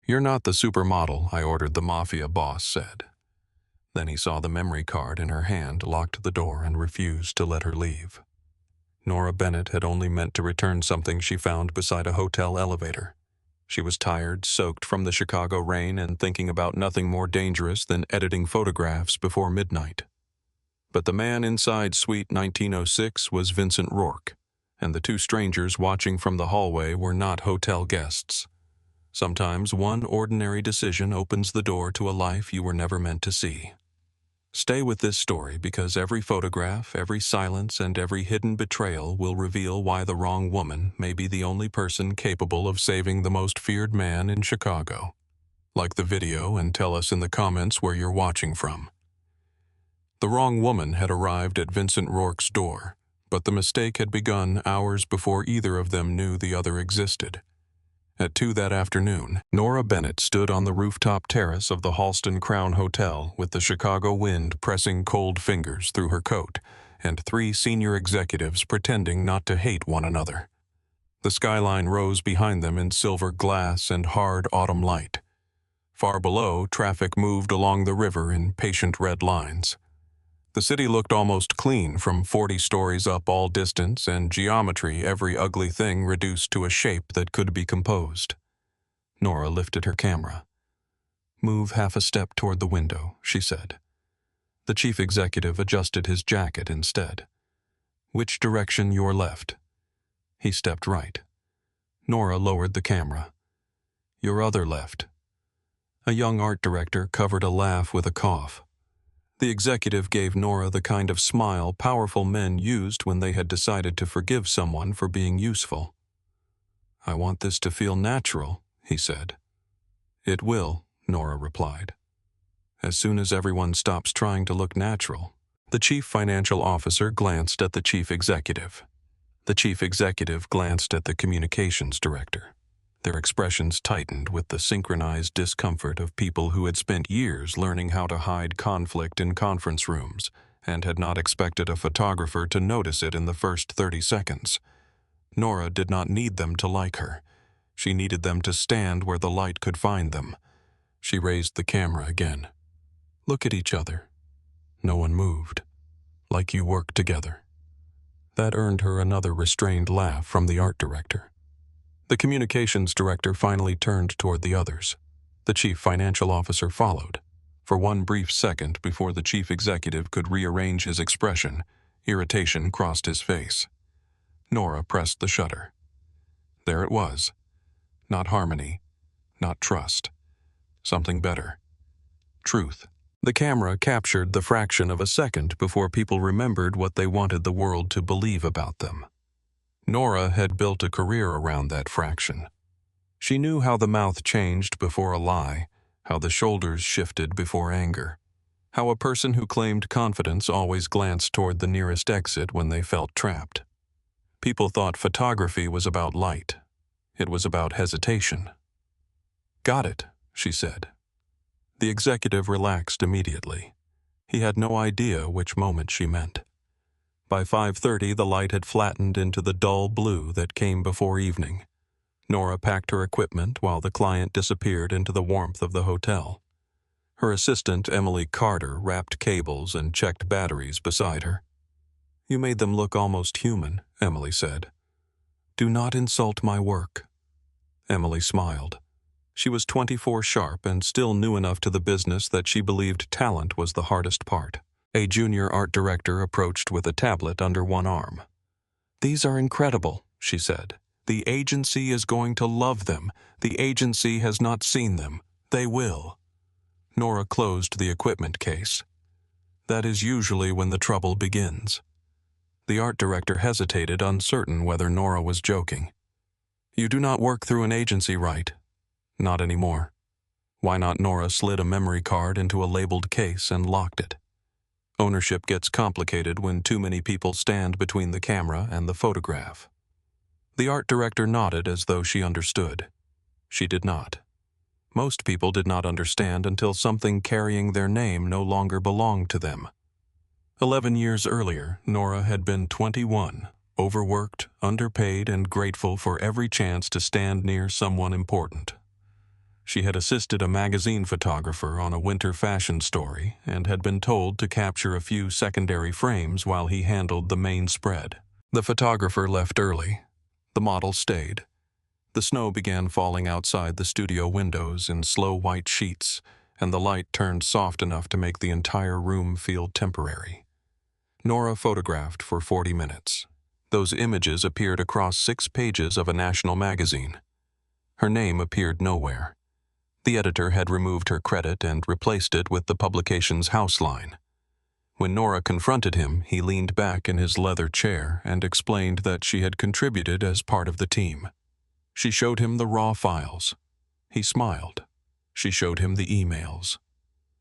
"You're not the supermodel I ordered," the Mafia boss said. Then he saw the memory card in her hand, locked the door, and refused to let her leave. Nora Bennett had only meant to return something she found beside a hotel elevator. She was tired, soaked from the Chicago rain, and thinking about nothing more dangerous than editing photographs before midnight. But the man inside Suite 1906 was Vincent Rourke, and the two strangers watching from the hallway were not hotel guests. Sometimes one ordinary decision opens the door to a life you were never meant to see. Stay with this story because every photograph, every silence, and every hidden betrayal will reveal why the wrong woman may be the only person capable of saving the most feared man in Chicago. Like the video and tell us in the comments where you're watching from. The wrong woman had arrived at Vincent Rourke's door, but the mistake had begun hours before either of them knew the other existed. At 2 that afternoon, Nora Bennett stood on the rooftop terrace of the Halston Crown Hotel with the Chicago wind pressing cold fingers through her coat and 3 senior executives pretending not to hate one another. The skyline rose behind them in silver glass and hard autumn light. Far below, traffic moved along the river in patient red lines. The city looked almost clean from 40 stories up all distance and geometry, every ugly thing reduced to a shape that could be composed. Nora lifted her camera. "Move half a step toward the window," she said. The chief executive adjusted his jacket instead. "Which direction your left?" He stepped right. Nora lowered the camera. "Your other left." A young art director covered a laugh with a cough. The executive gave Nora the kind of smile powerful men used when they had decided to forgive someone for being useful. "I want this to feel natural," he said. "It will," Nora replied. "As soon as everyone stops trying to look natural." The chief financial officer glanced at the chief executive. The chief executive glanced at the communications director. Their expressions tightened with the synchronized discomfort of people who had spent years learning how to hide conflict in conference rooms and had not expected a photographer to notice it in the first 30 seconds. Nora did not need them to like her. She needed them to stand where the light could find them. She raised the camera again. "Look at each other." No one moved. "Like you work together." That earned her another restrained laugh from the art director. The communications director finally turned toward the others. The chief financial officer followed. For one brief second before the chief executive could rearrange his expression, irritation crossed his face. Nora pressed the shutter. There it was. Not harmony, not trust. Something better. Truth. The camera captured the fraction of a second before people remembered what they wanted the world to believe about them. Nora had built a career around that fraction. She knew how the mouth changed before a lie, how the shoulders shifted before anger, how a person who claimed confidence always glanced toward the nearest exit when they felt trapped. People thought photography was about light. It was about hesitation. "Got it," she said. The executive relaxed immediately. He had no idea which moment she meant. By 5:30, the light had flattened into the dull blue that came before evening. Nora packed her equipment while the client disappeared into the warmth of the hotel. Her assistant, Emily Carter, wrapped cables and checked batteries beside her. "You made them look almost human," Emily said. "Do not insult my work." Emily smiled. She was 24 sharp and still new enough to the business that she believed talent was the hardest part. A junior art director approached with a tablet under one arm. "These are incredible," she said. "The agency is going to love them. The agency has not seen them. They will." Nora closed the equipment case. That is usually when the trouble begins. The art director hesitated, uncertain whether Nora was joking. "You do not work through an agency, right?" "Not anymore." Why not? Nora slid a memory card into a labeled case and locked it. Ownership gets complicated when too many people stand between the camera and the photograph. The art director nodded as though she understood. She did not. Most people did not understand until something carrying their name no longer belonged to them. 11 years earlier, Nora had been 21, overworked, underpaid, and grateful for every chance to stand near someone important. She had assisted a magazine photographer on a winter fashion story and had been told to capture a few secondary frames while he handled the main spread. The photographer left early. The model stayed. The snow began falling outside the studio windows in slow white sheets, and the light turned soft enough to make the entire room feel temporary. Nora photographed for 40 minutes. Those images appeared across 6 pages of a national magazine. Her name appeared nowhere. The editor had removed her credit and replaced it with the publication's house line. When Nora confronted him, he leaned back in his leather chair and explained that she had contributed as part of the team. She showed him the raw files. He smiled. She showed him the emails.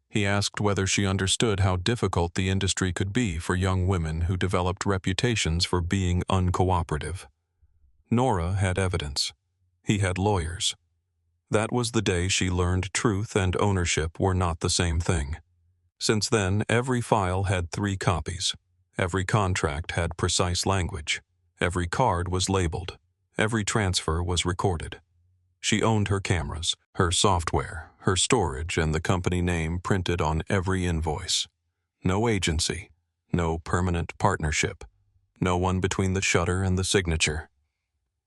He asked whether she understood how difficult the industry could be for young women who developed reputations for being uncooperative. Nora had evidence. He had lawyers. That was the day she learned truth and ownership were not the same thing. Since then, every file had 3 copies. Every contract had precise language. Every card was labeled. Every transfer was recorded. She owned her cameras, her software, her storage, and the company name printed on every invoice. No agency, no permanent partnership, no one between the shutter and the signature.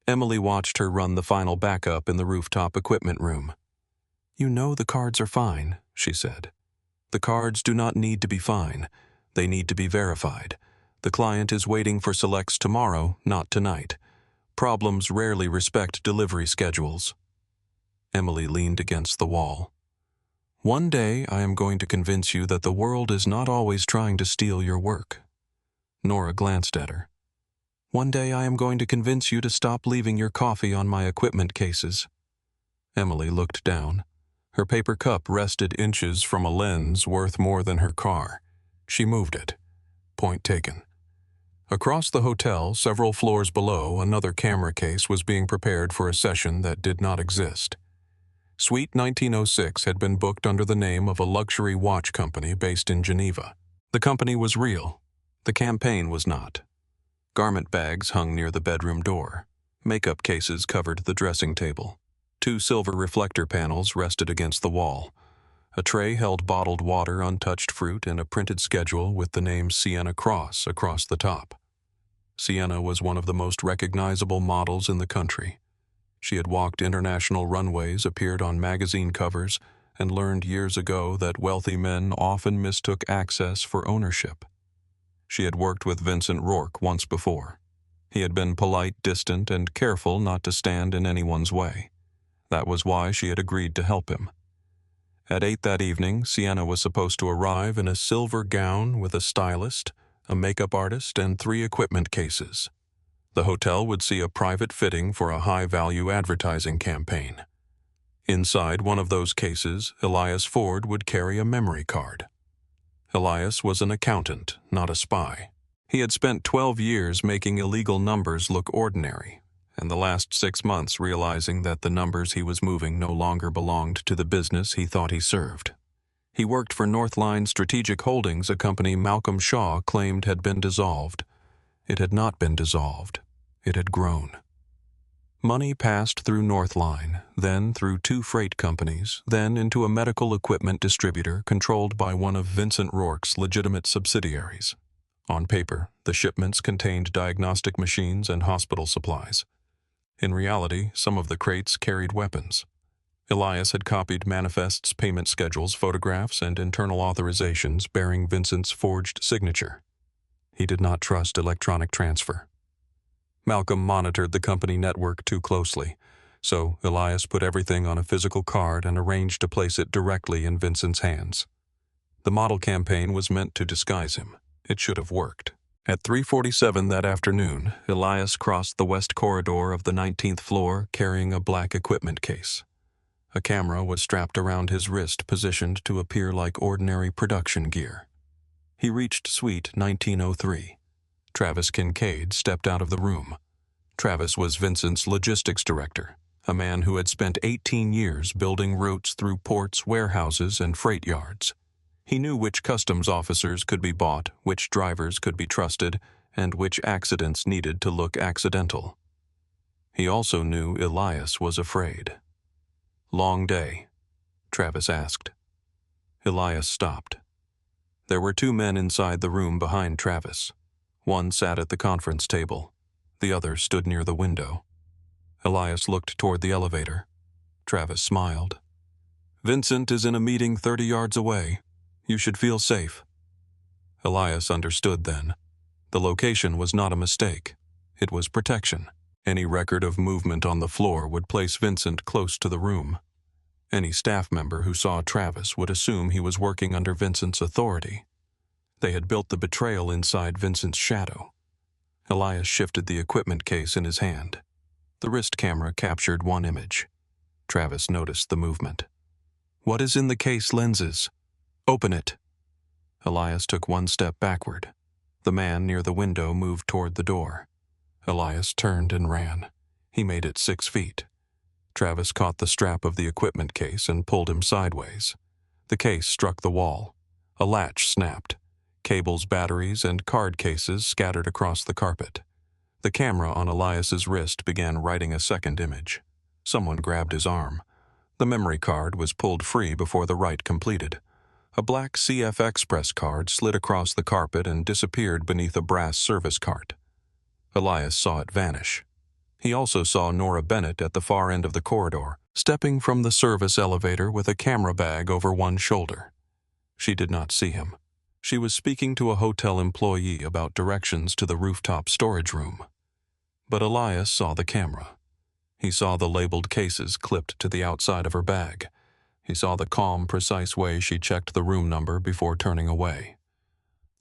Emily watched her run the final backup in the rooftop equipment room. "You know the cards are fine," she said. "The cards do not need to be fine. They need to be verified. The client is waiting for selects tomorrow, not tonight. Problems rarely respect delivery schedules." Emily leaned against the wall. "One day I am going to convince you that the world is not always trying to steal your work." Nora glanced at her. "One day I am going to convince you to stop leaving your coffee on my equipment cases." Emily looked down. Her paper cup rested inches from a lens worth more than her car. She moved it. Point taken. Across the hotel, several floors below, another camera case was being prepared for a session that did not exist. Suite 1906 had been booked under the name of a luxury watch company based in Geneva. The company was real. The campaign was not. Garment bags hung near the bedroom door. Makeup cases covered the dressing table. 2 silver reflector panels rested against the wall. A tray held bottled water, untouched fruit, and a printed schedule with the name Sienna Cross across the top. Sienna was one of the most recognizable models in the country. She had walked international runways, appeared on magazine covers, and learned years ago that wealthy men often mistook access for ownership. She had worked with Vincent Rourke once before. He had been polite, distant, and careful not to stand in anyone's way. That was why she had agreed to help him. At 8 that evening, Sienna was supposed to arrive in a silver gown with a stylist, a makeup artist, and 3 equipment cases. The hotel would see a private fitting for a high-value advertising campaign. Inside one of those cases, Elias Ford would carry a memory card. Elias was an accountant, not a spy. He had spent 12 years making illegal numbers look ordinary, and the last 6 months realizing that the numbers he was moving no longer belonged to the business he thought he served. He worked for Northline Strategic Holdings, a company Malcolm Shaw claimed had been dissolved. It had not been dissolved. It had grown. Money passed through Northline, then through 2 freight companies, then into a medical equipment distributor controlled by one of Vincent Rourke's legitimate subsidiaries. On paper, the shipments contained diagnostic machines and hospital supplies. In reality, some of the crates carried weapons. Elias had copied manifests, payment schedules, photographs, and internal authorizations bearing Vincent's forged signature. He did not trust electronic transfer. Malcolm monitored the company network too closely, so Elias put everything on a physical card and arranged to place it directly in Vincent's hands. The model campaign was meant to disguise him. It should have worked. At 3:47 that afternoon, Elias crossed the west corridor of the 19th floor carrying a black equipment case. A camera was strapped around his wrist, positioned to appear like ordinary production gear. He reached suite 1903. Travis Kincaid stepped out of the room. Travis was Vincent's logistics director, a man who had spent 18 years building routes through ports, warehouses, and freight yards. He knew which customs officers could be bought, which drivers could be trusted, and which accidents needed to look accidental. He also knew Elias was afraid. Long day. Travis asked. Elias stopped. There were two men inside the room behind Travis. One sat at the conference table. The other stood near the window. Elias looked toward the elevator. Travis smiled. Vincent is in a meeting 30 yards away. You should feel safe. Elias understood then. The location was not a mistake. It was protection. Any record of movement on the floor would place Vincent close to the room. Any staff member who saw Travis would assume he was working under Vincent's authority. They had built the betrayal inside Vincent's shadow. Elias shifted the equipment case in his hand. The wrist camera captured one image. Travis noticed the movement. What is in the case lenses? Open it. Elias took one step backward. The man near the window moved toward the door. Elias turned and ran. He made it 6 feet. Travis caught the strap of the equipment case and pulled him sideways. The case struck the wall. A latch snapped. Cables, batteries, and card cases scattered across the carpet. The camera on Elias's wrist began writing a second image. Someone grabbed his arm. The memory card was pulled free before the write completed. A black CF Express card slid across the carpet and disappeared beneath a brass service cart. Elias saw it vanish. He also saw Nora Bennett at the far end of the corridor, stepping from the service elevator with a camera bag over one shoulder. She did not see him. She was speaking to a hotel employee about directions to the rooftop storage room. But Elias saw the camera. He saw the labeled cases clipped to the outside of her bag. He saw the calm, precise way she checked the room number before turning away.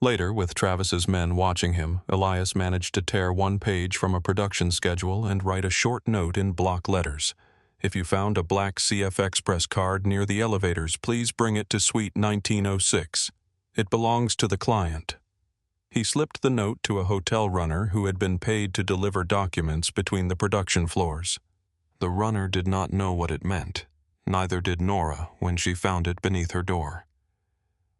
Later, with Travis's men watching him, Elias managed to tear one page from a production schedule and write a short note in block letters. If you found a black CF Express card near the elevators, please bring it to Suite 1906. It belongs to the client. He slipped the note to a hotel runner who had been paid to deliver documents between the production floors. The runner did not know what it meant. Neither did Nora when she found it beneath her door.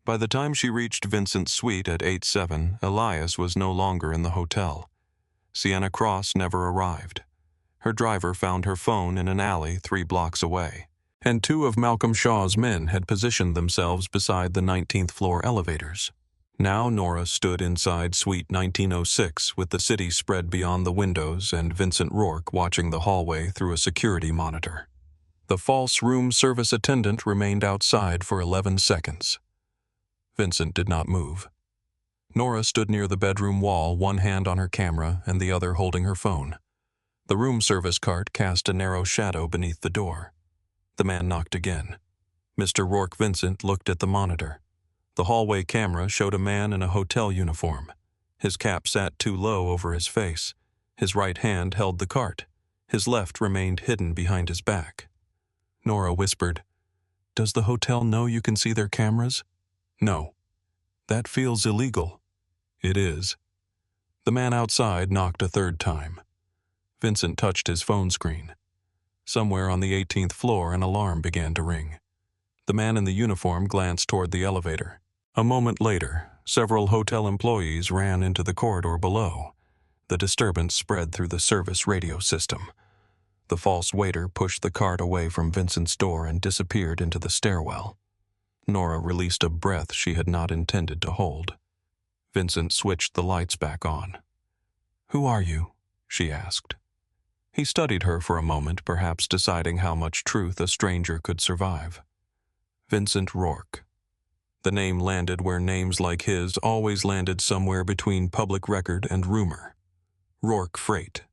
By the time she reached Vincent's suite at 8-7, Elias was no longer in the hotel. Sienna Cross never arrived. Her driver found her phone in an alley 3 blocks away, and 2 of Malcolm Shaw's men had positioned themselves beside the 19th floor elevators. Now Nora stood inside Suite 1906 with the city spread beyond the windows and Vincent Rourke watching the hallway through a security monitor. The false room service attendant remained outside for 11 seconds. Vincent did not move. Nora stood near the bedroom wall, one hand on her camera and the other holding her phone. The room service cart cast a narrow shadow beneath the door. The man knocked again. Mr. Rourke Vincent looked at the monitor. The hallway camera showed a man in a hotel uniform. His cap sat too low over his face. His right hand held the cart. His left remained hidden behind his back. Nora whispered, "Does the hotel know you can see their cameras?" "No." "That feels illegal." "It is." The man outside knocked a third time. Vincent touched his phone screen. Somewhere on the 18th floor, an alarm began to ring. The man in the uniform glanced toward the elevator. A moment later, several hotel employees ran into the corridor below. The disturbance spread through the service radio system. The false waiter pushed the cart away from Vincent's door and disappeared into the stairwell. Nora released a breath she had not intended to hold. Vincent switched the lights back on. "Who are you?" she asked. He studied her for a moment, perhaps deciding how much truth a stranger could survive. Vincent Rourke. The name landed where names like his always landed, somewhere between public record and rumor. Rourke Freight.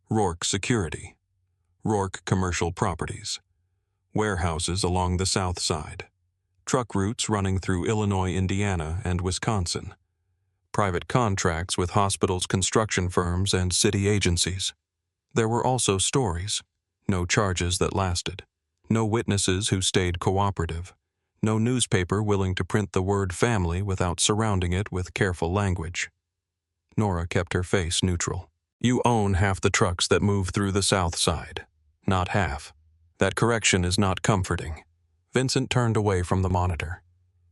Rourke Security. Rourke Commercial Properties. Warehouses along the South Side. Truck routes running through Illinois, Indiana, and Wisconsin. Private contracts with hospitals, construction firms, and city agencies. There were also stories. No charges that lasted. No witnesses who stayed cooperative. No newspaper willing to print the word family without surrounding it with careful language. Nora kept her face neutral. "You own half the trucks that move through the South Side. Not half. That correction is not comforting." Vincent turned away from the monitor.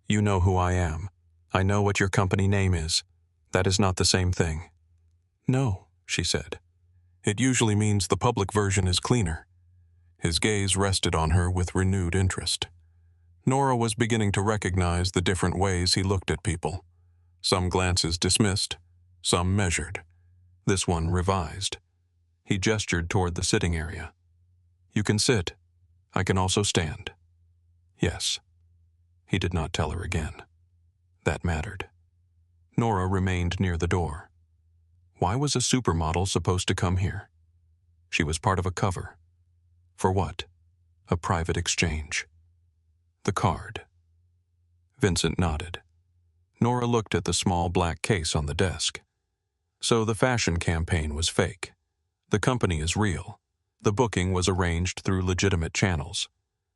"You know who I am. I know what your company name is. That is not the same thing." "No," she said. "It usually means the public version is cleaner." His gaze rested on her with renewed interest. Nora was beginning to recognize the different ways he looked at people. Some glances dismissed, some measured. This one revised. He gestured toward the sitting area. "You can sit. I can also stand." "Yes." He did not tell her again. That mattered. Nora remained near the door. Why was a supermodel supposed to come here? She was part of a cover. For what? A private exchange. The card. Vincent nodded. Nora looked at the small black case on the desk. So the fashion campaign was fake. The company is real. The booking was arranged through legitimate channels.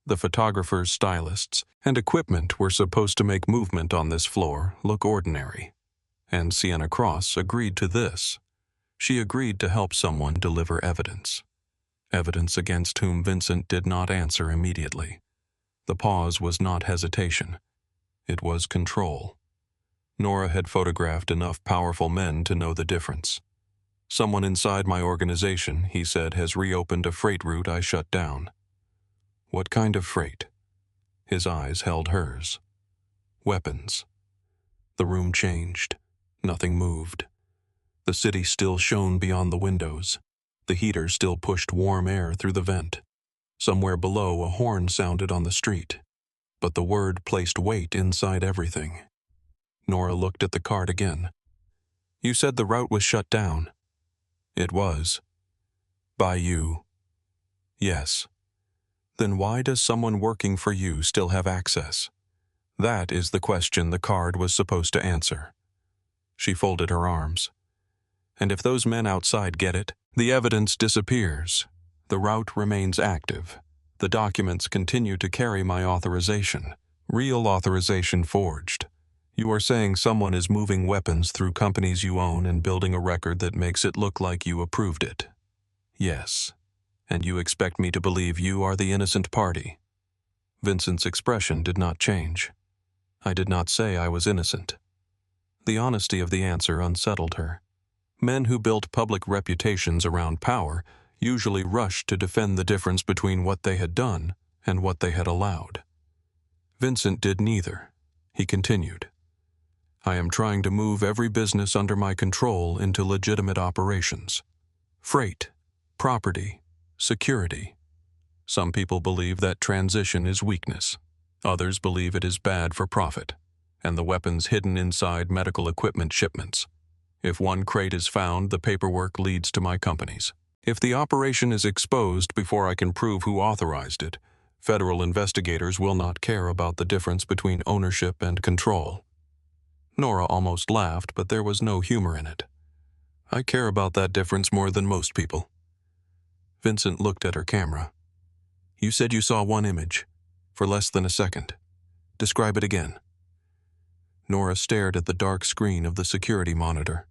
The photographers, stylists, and equipment were supposed to make movement on this floor look ordinary. And Sienna Cross agreed to this. She agreed to help someone deliver evidence. Evidence against whom Vincent did not answer immediately. The pause was not hesitation. It was control. Nora had photographed enough powerful men to know the difference. "Someone inside my organization," he said, "has reopened a freight route I shut down." "What kind of freight?" His eyes held hers. "Weapons." The room changed. Nothing moved. The city still shone beyond the windows. The heater still pushed warm air through the vent. Somewhere below, a horn sounded on the street. But the word placed weight inside everything. Nora looked at the card again. "You said the route was shut down." "It was." "By you?" "Yes." "Then why does someone working for you still have access?" That is the question the card was supposed to answer. She folded her arms. "And if those men outside get it, the evidence disappears. The route remains active. The documents continue to carry my authorization. Real authorization forged. You are saying someone is moving weapons through companies you own and building a record that makes it look like you approved it." "Yes. And you expect me to believe you are the innocent party?" Vincent's expression did not change. "I did not say I was innocent." The honesty of the answer unsettled her. Men who built public reputations around power usually rushed to defend the difference between what they had done and what they had allowed. Vincent did neither. He continued, "I am trying to move every business under my control into legitimate operations. Freight, property, security. Some people believe that transition is weakness. Others believe it is bad for profit, and the weapons hidden inside medical equipment shipments. If one crate is found, the paperwork leads to my companies. If the operation is exposed before I can prove who authorized it, federal investigators will not care about the difference between ownership and control." Nora almost laughed, but there was no humor in it. "I care about that difference more than most people." Vincent looked at her camera. "You said you saw one image, for less than a second. Describe it again." Nora stared at the dark screen of the security monitor.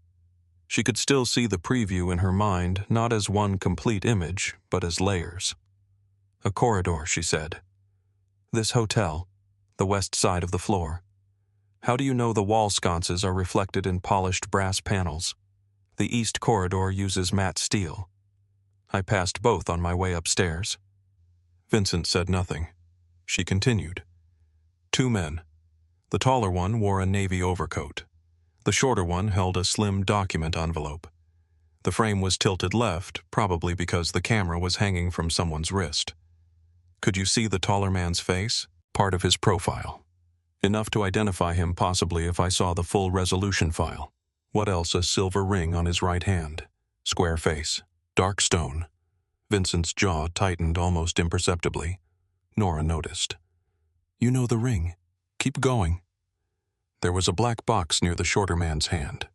She could still see the preview in her mind, not as one complete image, but as layers. "A corridor," she said. "This hotel, the west side of the floor. How do you know the wall sconces are reflected in polished brass panels? The east corridor uses matte steel. I passed both on my way upstairs." Vincent said nothing. She continued. "Two men. The taller one wore a navy overcoat. The shorter one held a slim document envelope. The frame was tilted left, probably because the camera was hanging from someone's wrist. Could you see the taller man's face? Part of his profile. Enough to identify him possibly if I saw the full resolution file. What else? A silver ring on his right hand. Square face. Dark stone." Vincent's jaw tightened almost imperceptibly. Nora noticed. "You know the ring. Keep going." There was a black box near the shorter man's hand.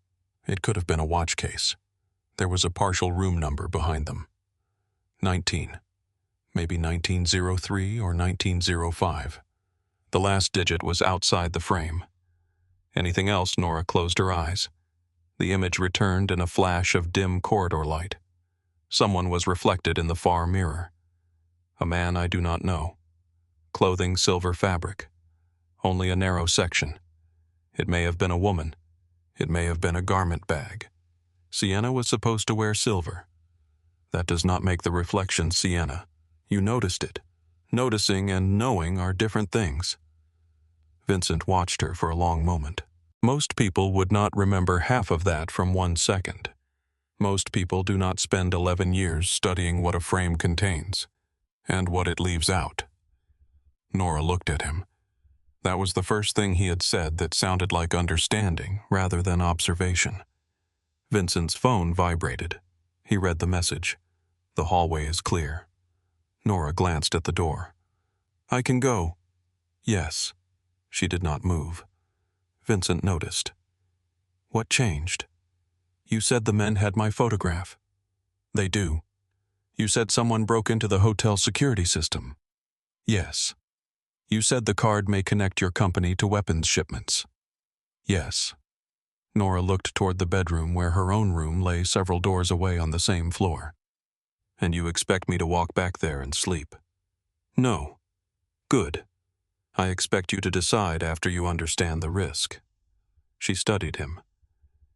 It could have been a watch case. There was a partial room number behind them. 19. Maybe 1903 or 1905. The last digit was outside the frame. Anything else? Nora closed her eyes. The image returned in a flash of dim corridor light. Someone was reflected in the far mirror. A man I do not know. Clothing silver fabric. Only a narrow section. It may have been a woman. It may have been a garment bag. Sienna was supposed to wear silver. That does not make the reflection Sienna. You noticed it. Noticing and knowing are different things. Vincent watched her for a long moment. Most people would not remember half of that from 1 second. Most people do not spend 11 years studying what a frame contains and what it leaves out. Nora looked at him. That was the first thing he had said that sounded like understanding rather than observation. Vincent's phone vibrated. He read the message. The hallway is clear. Nora glanced at the door. I can go. Yes. She did not move. Vincent noticed. What changed? You said the men had my photograph. They do. You said someone broke into the hotel security system. Yes. You said the card may connect your company to weapons shipments. Yes. Nora looked toward the bedroom where her own room lay several doors away on the same floor. And you expect me to walk back there and sleep? No. Good. I expect you to decide after you understand the risk. She studied him.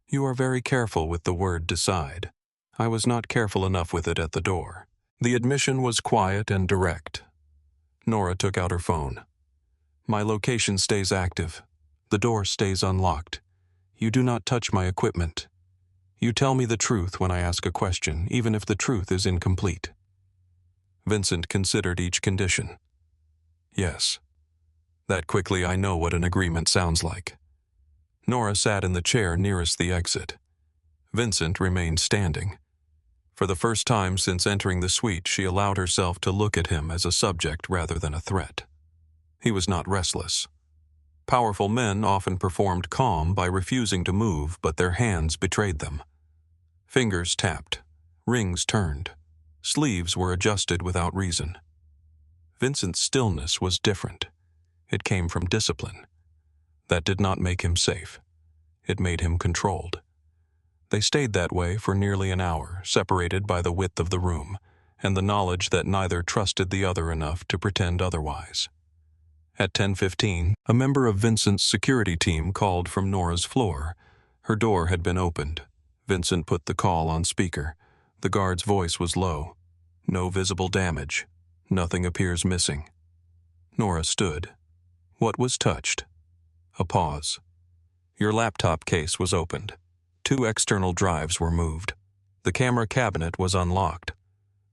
You are very careful with the word decide. I was not careful enough with it at the door. The admission was quiet and direct. Nora took out her phone. My location stays active. The door stays unlocked. You do not touch my equipment. You tell me the truth when I ask a question, even if the truth is incomplete. Vincent considered each condition. Yes. That quickly I know what an agreement sounds like. Nora sat in the chair nearest the exit. Vincent remained standing. For the first time since entering the suite, she allowed herself to look at him as a subject rather than a threat. He was not restless. Powerful men often performed calm by refusing to move, but their hands betrayed them. Fingers tapped, rings turned, sleeves were adjusted without reason. Vincent's stillness was different. It came from discipline. That did not make him safe. It made him controlled. They stayed that way for nearly an hour, separated by the width of the room, and the knowledge that neither trusted the other enough to pretend otherwise. At 10:15, a member of Vincent's security team called from Nora's floor. Her door had been opened. Vincent put the call on speaker. The guard's voice was low. No visible damage. Nothing appears missing. Nora stood. What was touched? A pause. Your laptop case was opened. 2 external drives were moved. The camera cabinet was unlocked.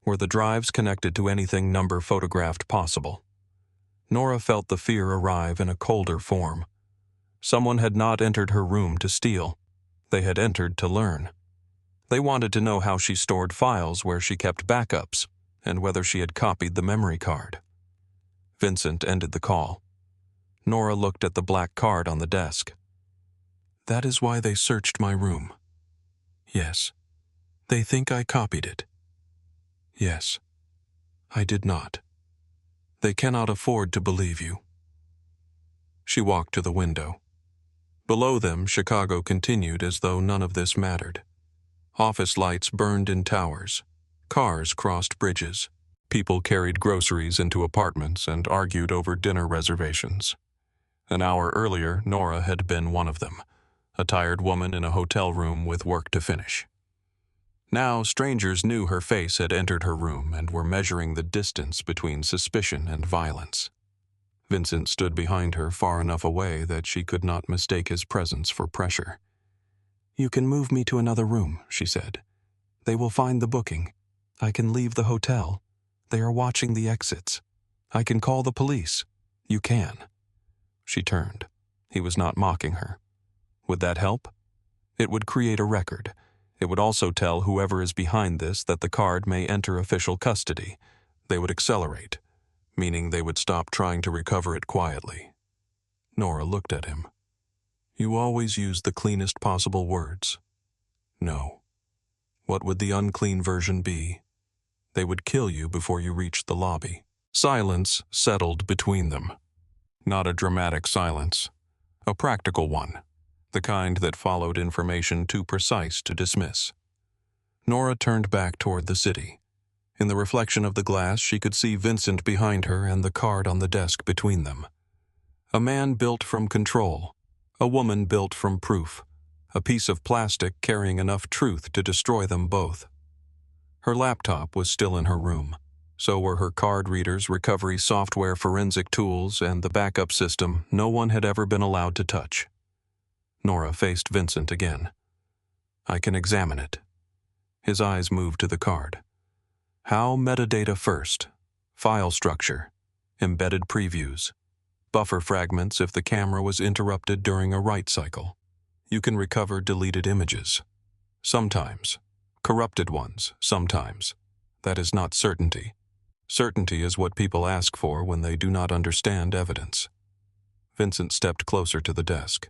Were the drives connected to anything number photographed possible? Nora felt the fear arrive in a colder form. Someone had not entered her room to steal. They had entered to learn. They wanted to know how she stored files, where she kept backups, and whether she had copied the memory card. Vincent ended the call. Nora looked at the black card on the desk. That is why they searched my room. Yes. They think I copied it. Yes. I did not. They cannot afford to believe you. She walked to the window. Below them, Chicago continued as though none of this mattered. Office lights burned in towers. Cars crossed bridges. People carried groceries into apartments and argued over dinner reservations. An hour earlier, Nora had been one of them, a tired woman in a hotel room with work to finish. Now, strangers knew her face had entered her room and were measuring the distance between suspicion and violence. Vincent stood behind her far enough away that she could not mistake his presence for pressure. You can move me to another room, she said. They will find the booking. I can leave the hotel. They are watching the exits. I can call the police. You can. She turned. He was not mocking her. Would that help? It would create a record. It would also tell whoever is behind this that the card may enter official custody. They would accelerate, meaning they would stop trying to recover it quietly. Nora looked at him. You always use the cleanest possible words. No. What would the unclean version be? They would kill you before you reached the lobby. Silence settled between them. Not a dramatic silence. A practical one. The kind that followed information too precise to dismiss. Nora turned back toward the city. In the reflection of the glass, she could see Vincent behind her and the card on the desk between them. A man built from control. A woman built from proof. A piece of plastic carrying enough truth to destroy them both. Her laptop was still in her room. So were her card readers, recovery software, forensic tools, and the backup system no one had ever been allowed to touch. Nora faced Vincent again. I can examine it. His eyes moved to the card. How metadata first? File structure. Embedded previews. Buffer fragments if the camera was interrupted during a write cycle. You can recover deleted images. Sometimes. Corrupted ones, sometimes. That is not certainty. Certainty is what people ask for when they do not understand evidence. Vincent stepped closer to the desk.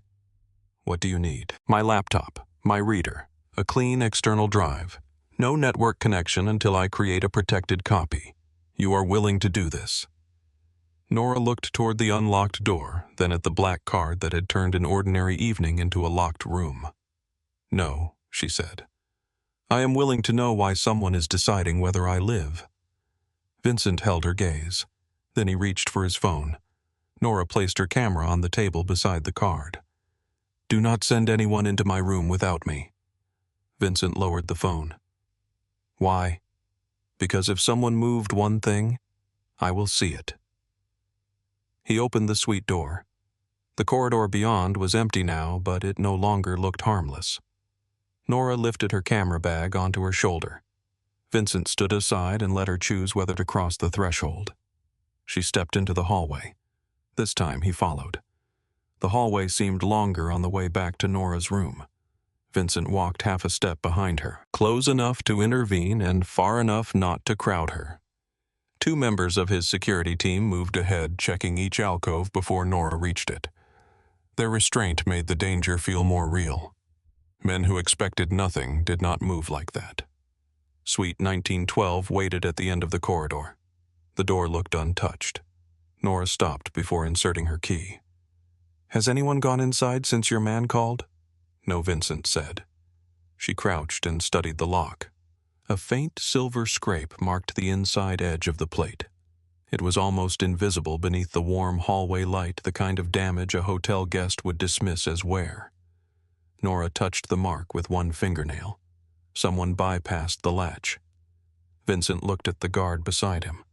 What do you need? My laptop, my reader, a clean external drive. No network connection until I create a protected copy. You are willing to do this? Nora looked toward the unlocked door, then at the black card that had turned an ordinary evening into a locked room. No, she said. I am willing to know why someone is deciding whether I live. Vincent held her gaze. Then he reached for his phone. Nora placed her camera on the table beside the card. Do not send anyone into my room without me. Vincent lowered the phone. Why? Because if someone moved one thing, I will see it. He opened the suite door. The corridor beyond was empty now, but it no longer looked harmless. Nora lifted her camera bag onto her shoulder. Vincent stood aside and let her choose whether to cross the threshold. She stepped into the hallway. This time he followed. The hallway seemed longer on the way back to Nora's room. Vincent walked half a step behind her, close enough to intervene and far enough not to crowd her. Two members of his security team moved ahead, checking each alcove before Nora reached it. Their restraint made the danger feel more real. Men who expected nothing did not move like that. Suite 1912 waited at the end of the corridor. The door looked untouched. Nora stopped before inserting her key. Has anyone gone inside since your man called? No, Vincent said. She crouched and studied the lock. A faint silver scrape marked the inside edge of the plate. It was almost invisible beneath the warm hallway light, the kind of damage a hotel guest would dismiss as wear. Nora touched the mark with one fingernail. Someone bypassed the latch. Vincent looked at the guard beside him.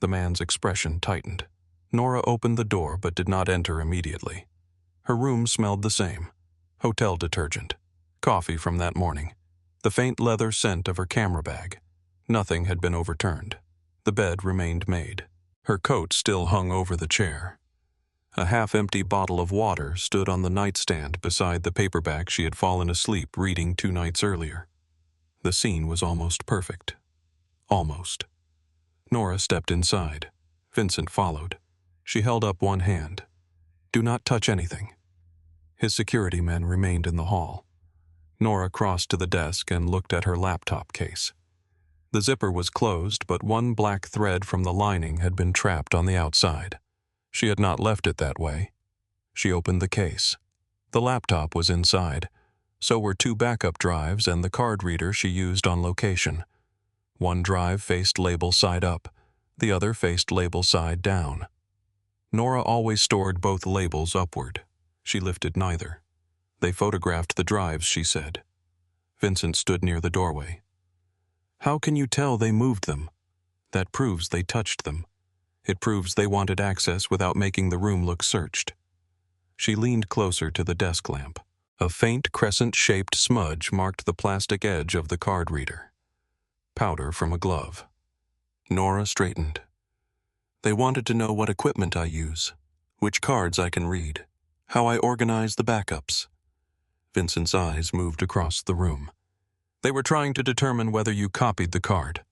The man's expression tightened. Nora opened the door but did not enter immediately. Her room smelled the same. Hotel detergent. Coffee from that morning. The faint leather scent of her camera bag. Nothing had been overturned. The bed remained made. Her coat still hung over the chair. A half-empty bottle of water stood on the nightstand beside the paperback she had fallen asleep reading 2 nights earlier. The scene was almost perfect. Almost. Nora stepped inside. Vincent followed. She held up one hand. Do not touch anything. His security men remained in the hall. Nora crossed to the desk and looked at her laptop case. The zipper was closed, but one black thread from the lining had been trapped on the outside. She had not left it that way. She opened the case. The laptop was inside. So were 2 backup drives and the card reader she used on location. One drive faced label side up. The other faced label side down. Nora always stored both labels upward. She lifted neither. They photographed the drives, she said. Vincent stood near the doorway. How can you tell they moved them? That proves they touched them. It proves they wanted access without making the room look searched. She leaned closer to the desk lamp. A faint crescent-shaped smudge marked the plastic edge of the card reader. Powder from a glove. Nora straightened. They wanted to know what equipment I use, which cards I can read, how I organize the backups. Vincent's eyes moved across the room. They were trying to determine whether you copied the card.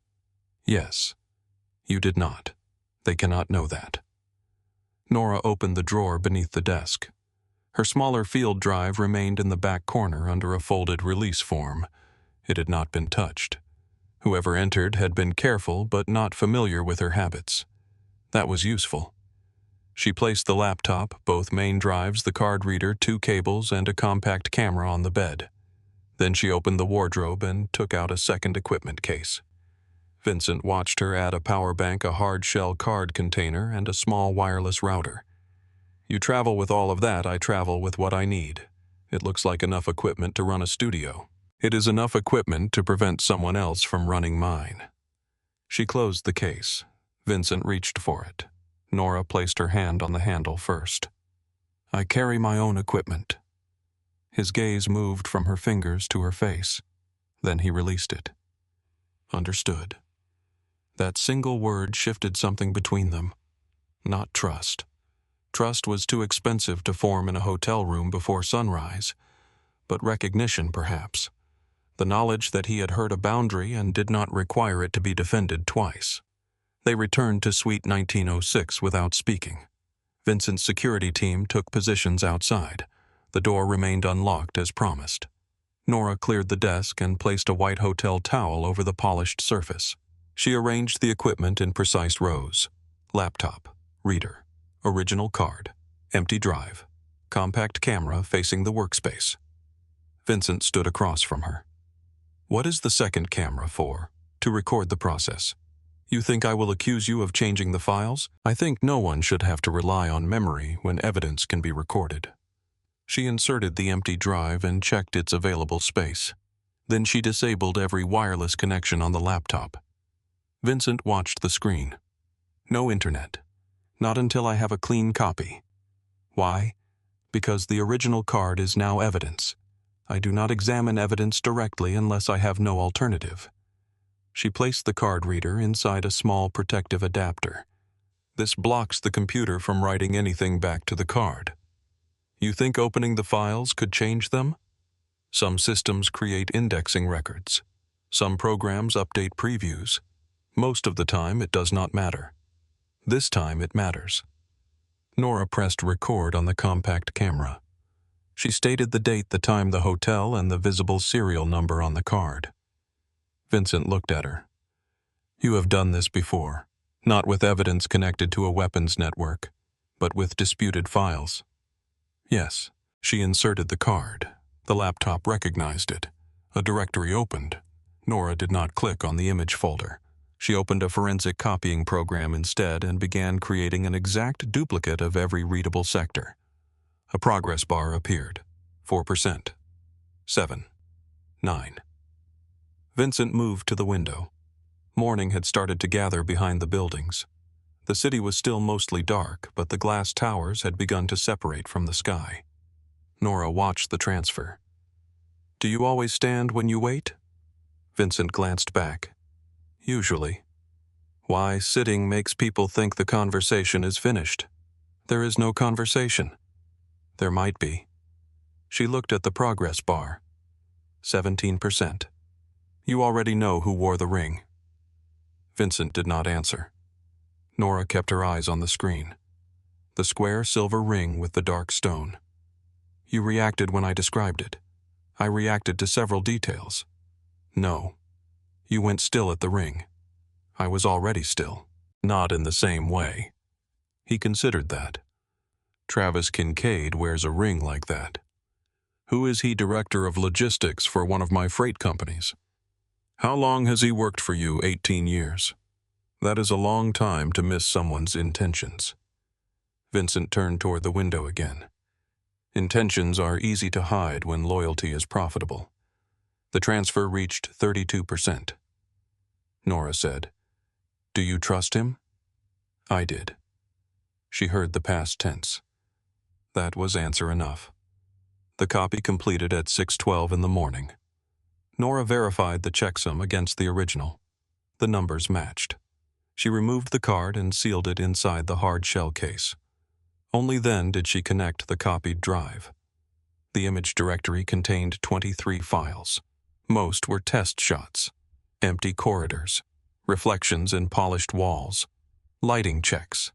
Yes. You did not. They cannot know that. Nora opened the drawer beneath the desk. Her smaller field drive remained in the back corner under a folded release form. It had not been touched. Whoever entered had been careful but not familiar with her habits. That was useful. She placed the laptop, both main drives, the card reader, 2 cables, and a compact camera on the bed. Then she opened the wardrobe and took out a second equipment case. Vincent watched her add a power bank, a hard-shell card container, and a small wireless router. You travel with all of that, I travel with what I need. It looks like enough equipment to run a studio. It is enough equipment to prevent someone else from running mine. She closed the case. Vincent reached for it. Nora placed her hand on the handle first. I carry my own equipment. His gaze moved from her fingers to her face. Then he released it. Understood. That single word shifted something between them. Not trust. Trust was too expensive to form in a hotel room before sunrise. But recognition, perhaps. The knowledge that he had hurt a boundary and did not require it to be defended twice. They returned to Suite 1906 without speaking. Vincent's security team took positions outside. The door remained unlocked as promised. Nora cleared the desk and placed a white hotel towel over the polished surface. She arranged the equipment in precise rows. Laptop, reader, original card, empty drive, compact camera facing the workspace. Vincent stood across from her. What is the second camera for? To record the process. You think I will accuse you of changing the files? I think no one should have to rely on memory when evidence can be recorded. She inserted the empty drive and checked its available space. Then she disabled every wireless connection on the laptop. Vincent watched the screen. No internet. Not until I have a clean copy. Why? Because the original card is now evidence. I do not examine evidence directly unless I have no alternative. She placed the card reader inside a small protective adapter. This blocks the computer from writing anything back to the card. You think opening the files could change them? Some systems create indexing records. Some programs update previews. Most of the time, it does not matter. This time, it matters. Nora pressed record on the compact camera. She stated the date, the time, the hotel, and the visible serial number on the card. Vincent looked at her. You have done this before, not with evidence connected to a weapons network, but with disputed files. Yes, she inserted the card. The laptop recognized it. A directory opened. Nora did not click on the image folder. She opened a forensic copying program instead and began creating an exact duplicate of every readable sector. A progress bar appeared. 4%. 7. 9. Vincent moved to the window. Morning had started to gather behind the buildings. The city was still mostly dark, but the glass towers had begun to separate from the sky. Nora watched the transfer. Do you always stand when you wait? Vincent glanced back. Usually. Why, sitting makes people think the conversation is finished. There is no conversation. There might be. She looked at the progress bar. 17%. You already know who wore the ring. Vincent did not answer. Nora kept her eyes on the screen. The square silver ring with the dark stone. You reacted when I described it. I reacted to several details. No. You went still at the ring. I was already still. Not in the same way. He considered that. Travis Kincaid wears a ring like that. Who is he? Director of logistics for one of my freight companies. How long has he worked for you? 18 years. That is a long time to miss someone's intentions. Vincent turned toward the window again. Intentions are easy to hide when loyalty is profitable. The transfer reached 32%. Nora said, Do you trust him? I did. She heard the past tense. That was answer enough. The copy completed at 6:12 in the morning. Nora verified the checksum against the original. The numbers matched. She removed the card and sealed it inside the hard shell case. Only then did she connect the copied drive. The image directory contained 23 files. Most were test shots, empty corridors, reflections in polished walls, lighting checks,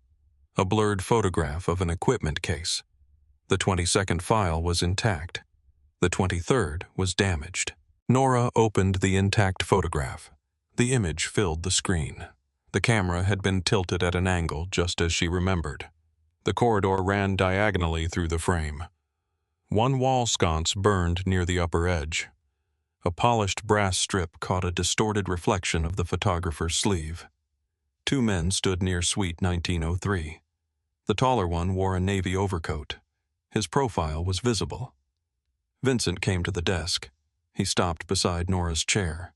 a blurred photograph of an equipment case. The 22nd file was intact. The 23rd was damaged. Nora opened the intact photograph. The image filled the screen. The camera had been tilted at an angle just as she remembered. The corridor ran diagonally through the frame. One wall sconce burned near the upper edge. A polished brass strip caught a distorted reflection of the photographer's sleeve. Two men stood near Suite 1903. The taller one wore a navy overcoat. His profile was visible. Vincent came to the desk. He stopped beside Nora's chair.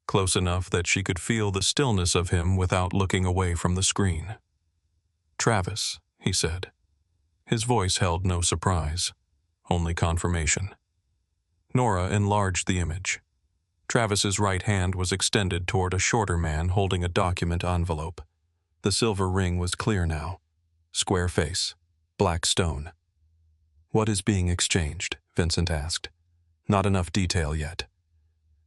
close enough that she could feel the stillness of him without looking away from the screen. "Travis," he said. His voice held no surprise, only confirmation. Nora enlarged the image. Travis's right hand was extended toward a shorter man holding a document envelope. The silver ring was clear now. Square face, black stone. "What is being exchanged?" Vincent asked. "Not enough detail yet."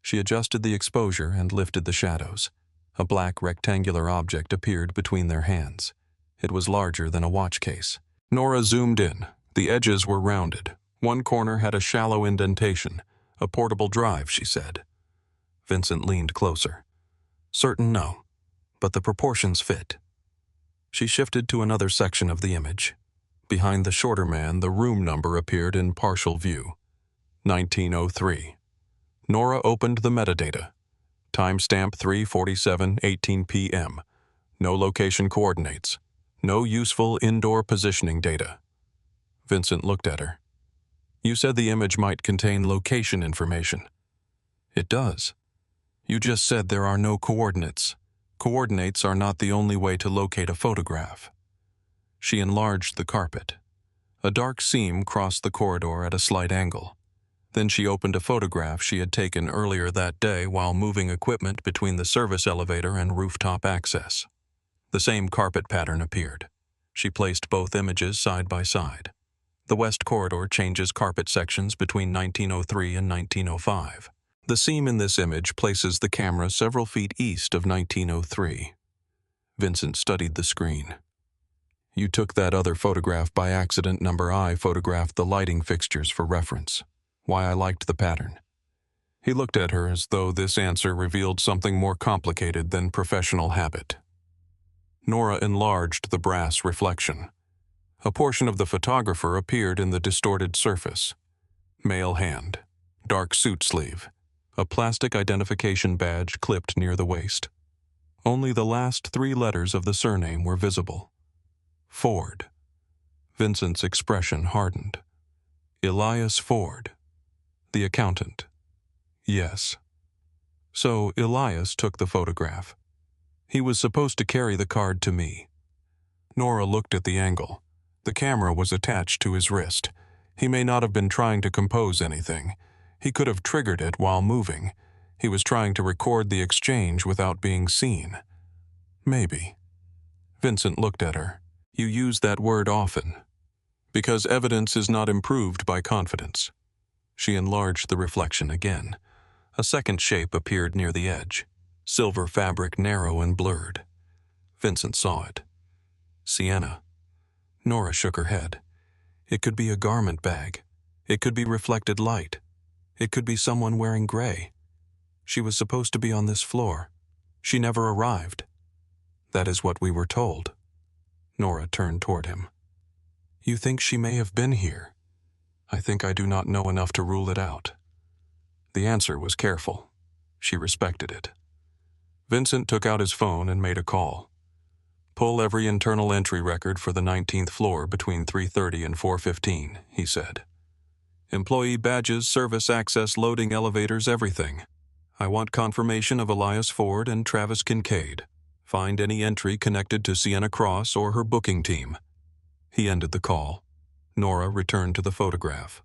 She adjusted the exposure and lifted the shadows. A black rectangular object appeared between their hands. It was larger than a watch case. Nora zoomed in. The edges were rounded. One corner had a shallow indentation. "A portable drive," she said. Vincent leaned closer. "Certain, no, but the proportions fit." She shifted to another section of the image. Behind the shorter man, the room number appeared in partial view. 1903. Nora opened the metadata. Timestamp 3:47:18 p.m. No location coordinates. No useful indoor positioning data. Vincent looked at her. "You said the image might contain location information." "It does. You just said there are no coordinates. Coordinates are not the only way to locate a photograph." She enlarged the carpet. A dark seam crossed the corridor at a slight angle. Then she opened a photograph she had taken earlier that day while moving equipment between the service elevator and rooftop access. The same carpet pattern appeared. She placed both images side by side. The west corridor changes carpet sections between 1903 and 1905. The seam in this image places the camera several feet east of 1903. Vincent studied the screen. "You took that other photograph by accident. I photographed the lighting fixtures for reference. Why I liked the pattern." He looked at her as though this answer revealed something more complicated than professional habit. Nora enlarged the brass reflection. A portion of the photographer appeared in the distorted surface. Male hand, dark suit sleeve, a plastic identification badge clipped near the waist. Only the last 3 letters of the surname were visible. Ford. Vincent's expression hardened. Elias Ford. The accountant. Yes. So Elias took the photograph. He was supposed to carry the card to me. Nora looked at the angle. The camera was attached to his wrist. He may not have been trying to compose anything. He could have triggered it while moving. He was trying to record the exchange without being seen. Maybe. Vincent looked at her. "You use that word often." "Because evidence is not improved by confidence." She enlarged the reflection again. A second shape appeared near the edge. Silver fabric, narrow and blurred. Vincent saw it. Sienna. Nora shook her head. "It could be a garment bag. It could be reflected light. It could be someone wearing gray. She was supposed to be on this floor. She never arrived." "That is what we were told." Nora turned toward him. "You think she may have been here?" "I think I do not know enough to rule it out." The answer was careful. She respected it. Vincent took out his phone and made a call. "Pull every internal entry record for the 19th floor between 3:30 and 4:15, he said. "Employee badges, service access, loading elevators, everything. I want confirmation of Elias Ford and Travis Kincaid. Find any entry connected to Sienna Cross or her booking team." He ended the call. Nora returned to the photograph.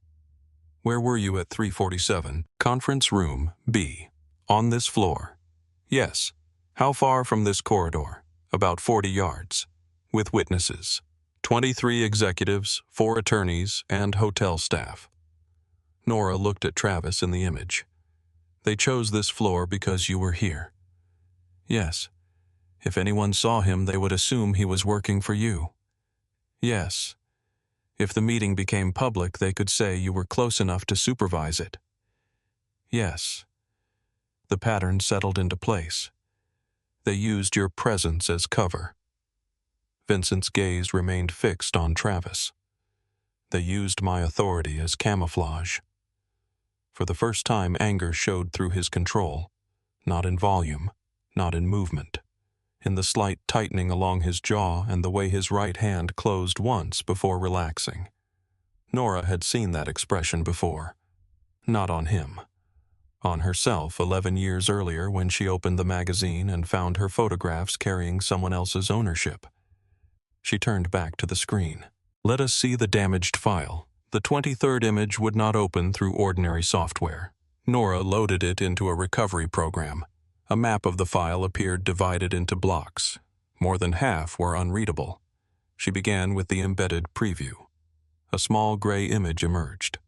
"Where were you at 3:47? "Conference room, B. On this floor?" "Yes." "How far from this corridor?" "About 40 yards. With witnesses?" 23 executives, 4 attorneys, and hotel staff." Nora looked at Travis in the image. "They chose this floor because you were here." "Yes. If anyone saw him, they would assume he was working for you." "Yes. If the meeting became public, they could say you were close enough to supervise it." "Yes." The pattern settled into place. "They used your presence as cover." Vincent's gaze remained fixed on Travis. "They used my authority as camouflage." For the first time, anger showed through his control, not in volume, not in movement, in the slight tightening along his jaw and the way his right hand closed once before relaxing. Nora had seen that expression before. Not on him. On herself 11 years earlier when she opened the magazine and found her photographs carrying someone else's ownership. She turned back to the screen. Let us see the damaged file. The 23rd image would not open through ordinary software. Nora loaded it into a recovery program. A map of the file appeared divided into blocks. More than half were unreadable. She began with the embedded preview. A small gray image emerged.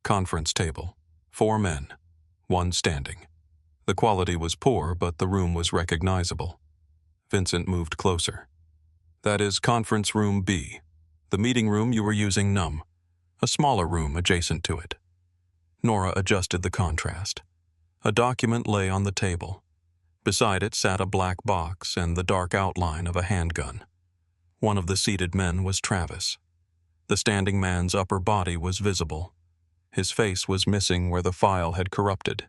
Conference table. 4 men. 1 standing. The quality was poor, but the room was recognizable. Vincent moved closer. That is conference room B. The meeting room you were using num. A smaller room adjacent to it. Nora adjusted the contrast. A document lay on the table. Beside it sat a black box and the dark outline of a handgun. One of the seated men was Travis. The standing man's upper body was visible. His face was missing where the file had corrupted.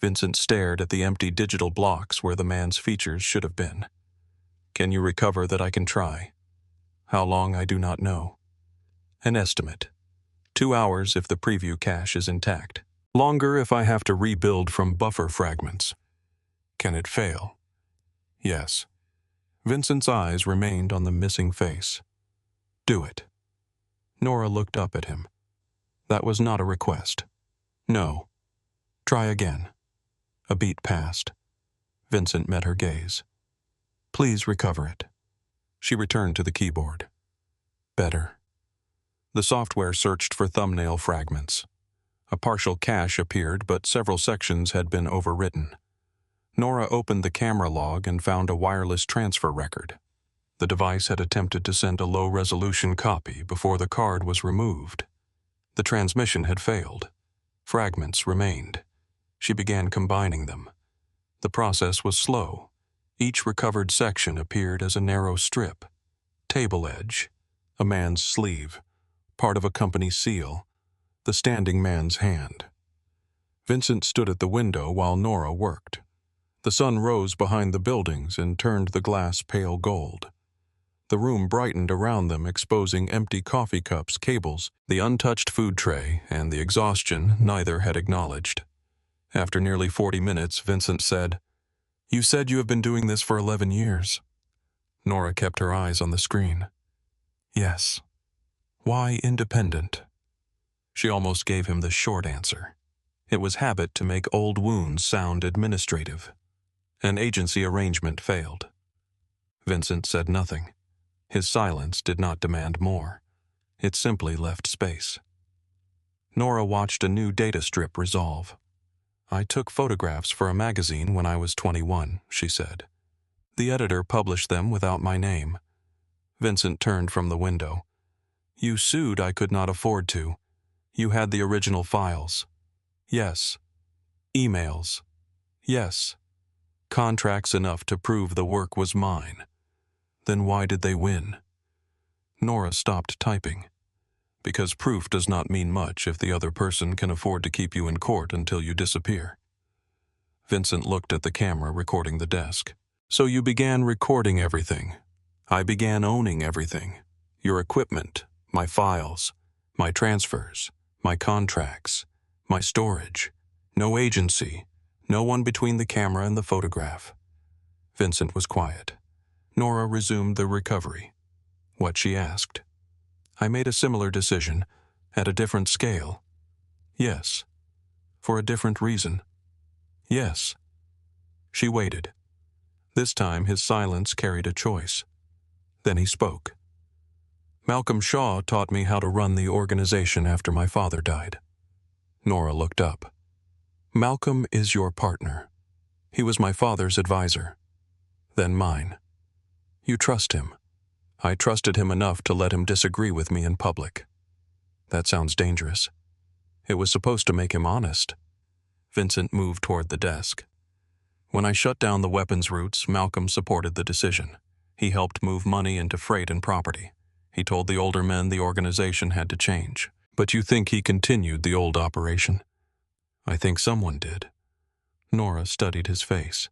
Vincent stared at the empty digital blocks where the man's features should have been. Can you recover that I can try? How long I do not know. An estimate. 2 hours if the preview cache is intact. Longer if I have to rebuild from buffer fragments. Can it fail? Yes. Vincent's eyes remained on the missing face. Do it. Nora looked up at him. That was not a request. No. Try again. A beat passed. Vincent met her gaze. Please recover it. She returned to the keyboard. Better. The software searched for thumbnail fragments. A partial cache appeared, but several sections had been overwritten. Nora opened the camera log and found a wireless transfer record. The device had attempted to send a low-resolution copy before the card was removed. The transmission had failed. Fragments remained. She began combining them. The process was slow. Each recovered section appeared as a narrow strip. Table edge, a man's sleeve, part of a company seal, the standing man's hand. Vincent stood at the window while Nora worked. The sun rose behind the buildings and turned the glass pale gold. The room brightened around them, exposing empty coffee cups, cables, the untouched food tray, and the exhaustion neither had acknowledged. After nearly 40 minutes, Vincent said, You said you have been doing this for 11 years. Nora kept her eyes on the screen. Yes. Why independent? She almost gave him the short answer. It was habit to make old wounds sound administrative. An agency arrangement failed. Vincent said nothing. His silence did not demand more. It simply left space. Nora watched a new data strip resolve. I took photographs for a magazine when I was 21, she said. The editor published them without my name. Vincent turned from the window. You sued I could not afford to. You had the original files. Yes. Emails. Yes. Contracts enough to prove the work was mine. Then why did they win? Nora stopped typing. Because proof does not mean much if the other person can afford to keep you in court until you disappear. Vincent looked at the camera recording the desk. So you began recording everything. I began owning everything. Your equipment, my files, my transfers, my contracts, my storage. No agency, no one between the camera and the photograph. Vincent was quiet. Nora resumed the recovery. What she asked. I made a similar decision, at a different scale. Yes. For a different reason. Yes. She waited. This time his silence carried a choice. Then he spoke. Malcolm Shaw taught me how to run the organization after my father died. Nora looked up. Malcolm is your partner. He was my father's advisor. Then mine. You trust him. I trusted him enough to let him disagree with me in public. That sounds dangerous. It was supposed to make him honest. Vincent moved toward the desk. When I shut down the weapons routes, Malcolm supported the decision. He helped move money into freight and property. He told the older men the organization had to change. But you think he continued the old operation? I think someone did. Nora studied his face.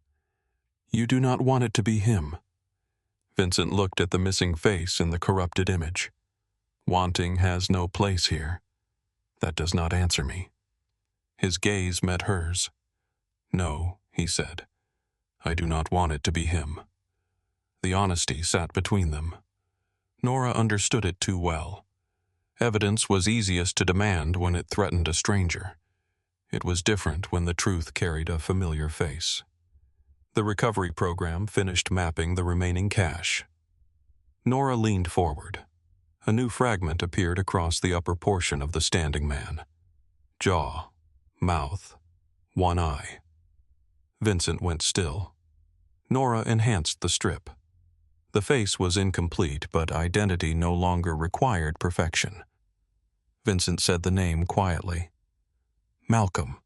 You do not want it to be him. Vincent looked at the missing face in the corrupted image. Wanting has no place here. That does not answer me. His gaze met hers. "No," he said. "I do not want it to be him." The honesty sat between them. Nora understood it too well. Evidence was easiest to demand when it threatened a stranger. It was different when the truth carried a familiar face. The recovery program finished mapping the remaining cache. Nora leaned forward. A new fragment appeared across the upper portion of the standing man. Jaw, mouth, one eye. Vincent went still. Nora enhanced the strip. The face was incomplete, but identity no longer required perfection. Vincent said the name quietly. Malcolm.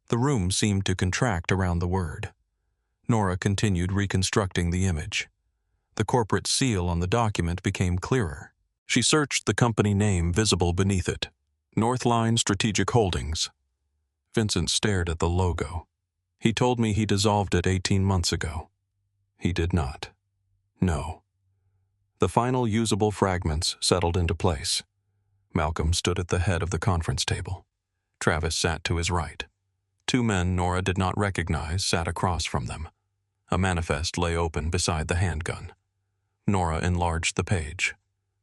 The room seemed to contract around the word. Nora continued reconstructing the image. The corporate seal on the document became clearer. She searched the company name visible beneath it. Northline Strategic Holdings. Vincent stared at the logo. He told me he dissolved it 18 months ago. He did not. No. The final usable fragments settled into place. Malcolm stood at the head of the conference table. Travis sat to his right. Two men Nora did not recognize sat across from them. A manifest lay open beside the handgun. Nora enlarged the page.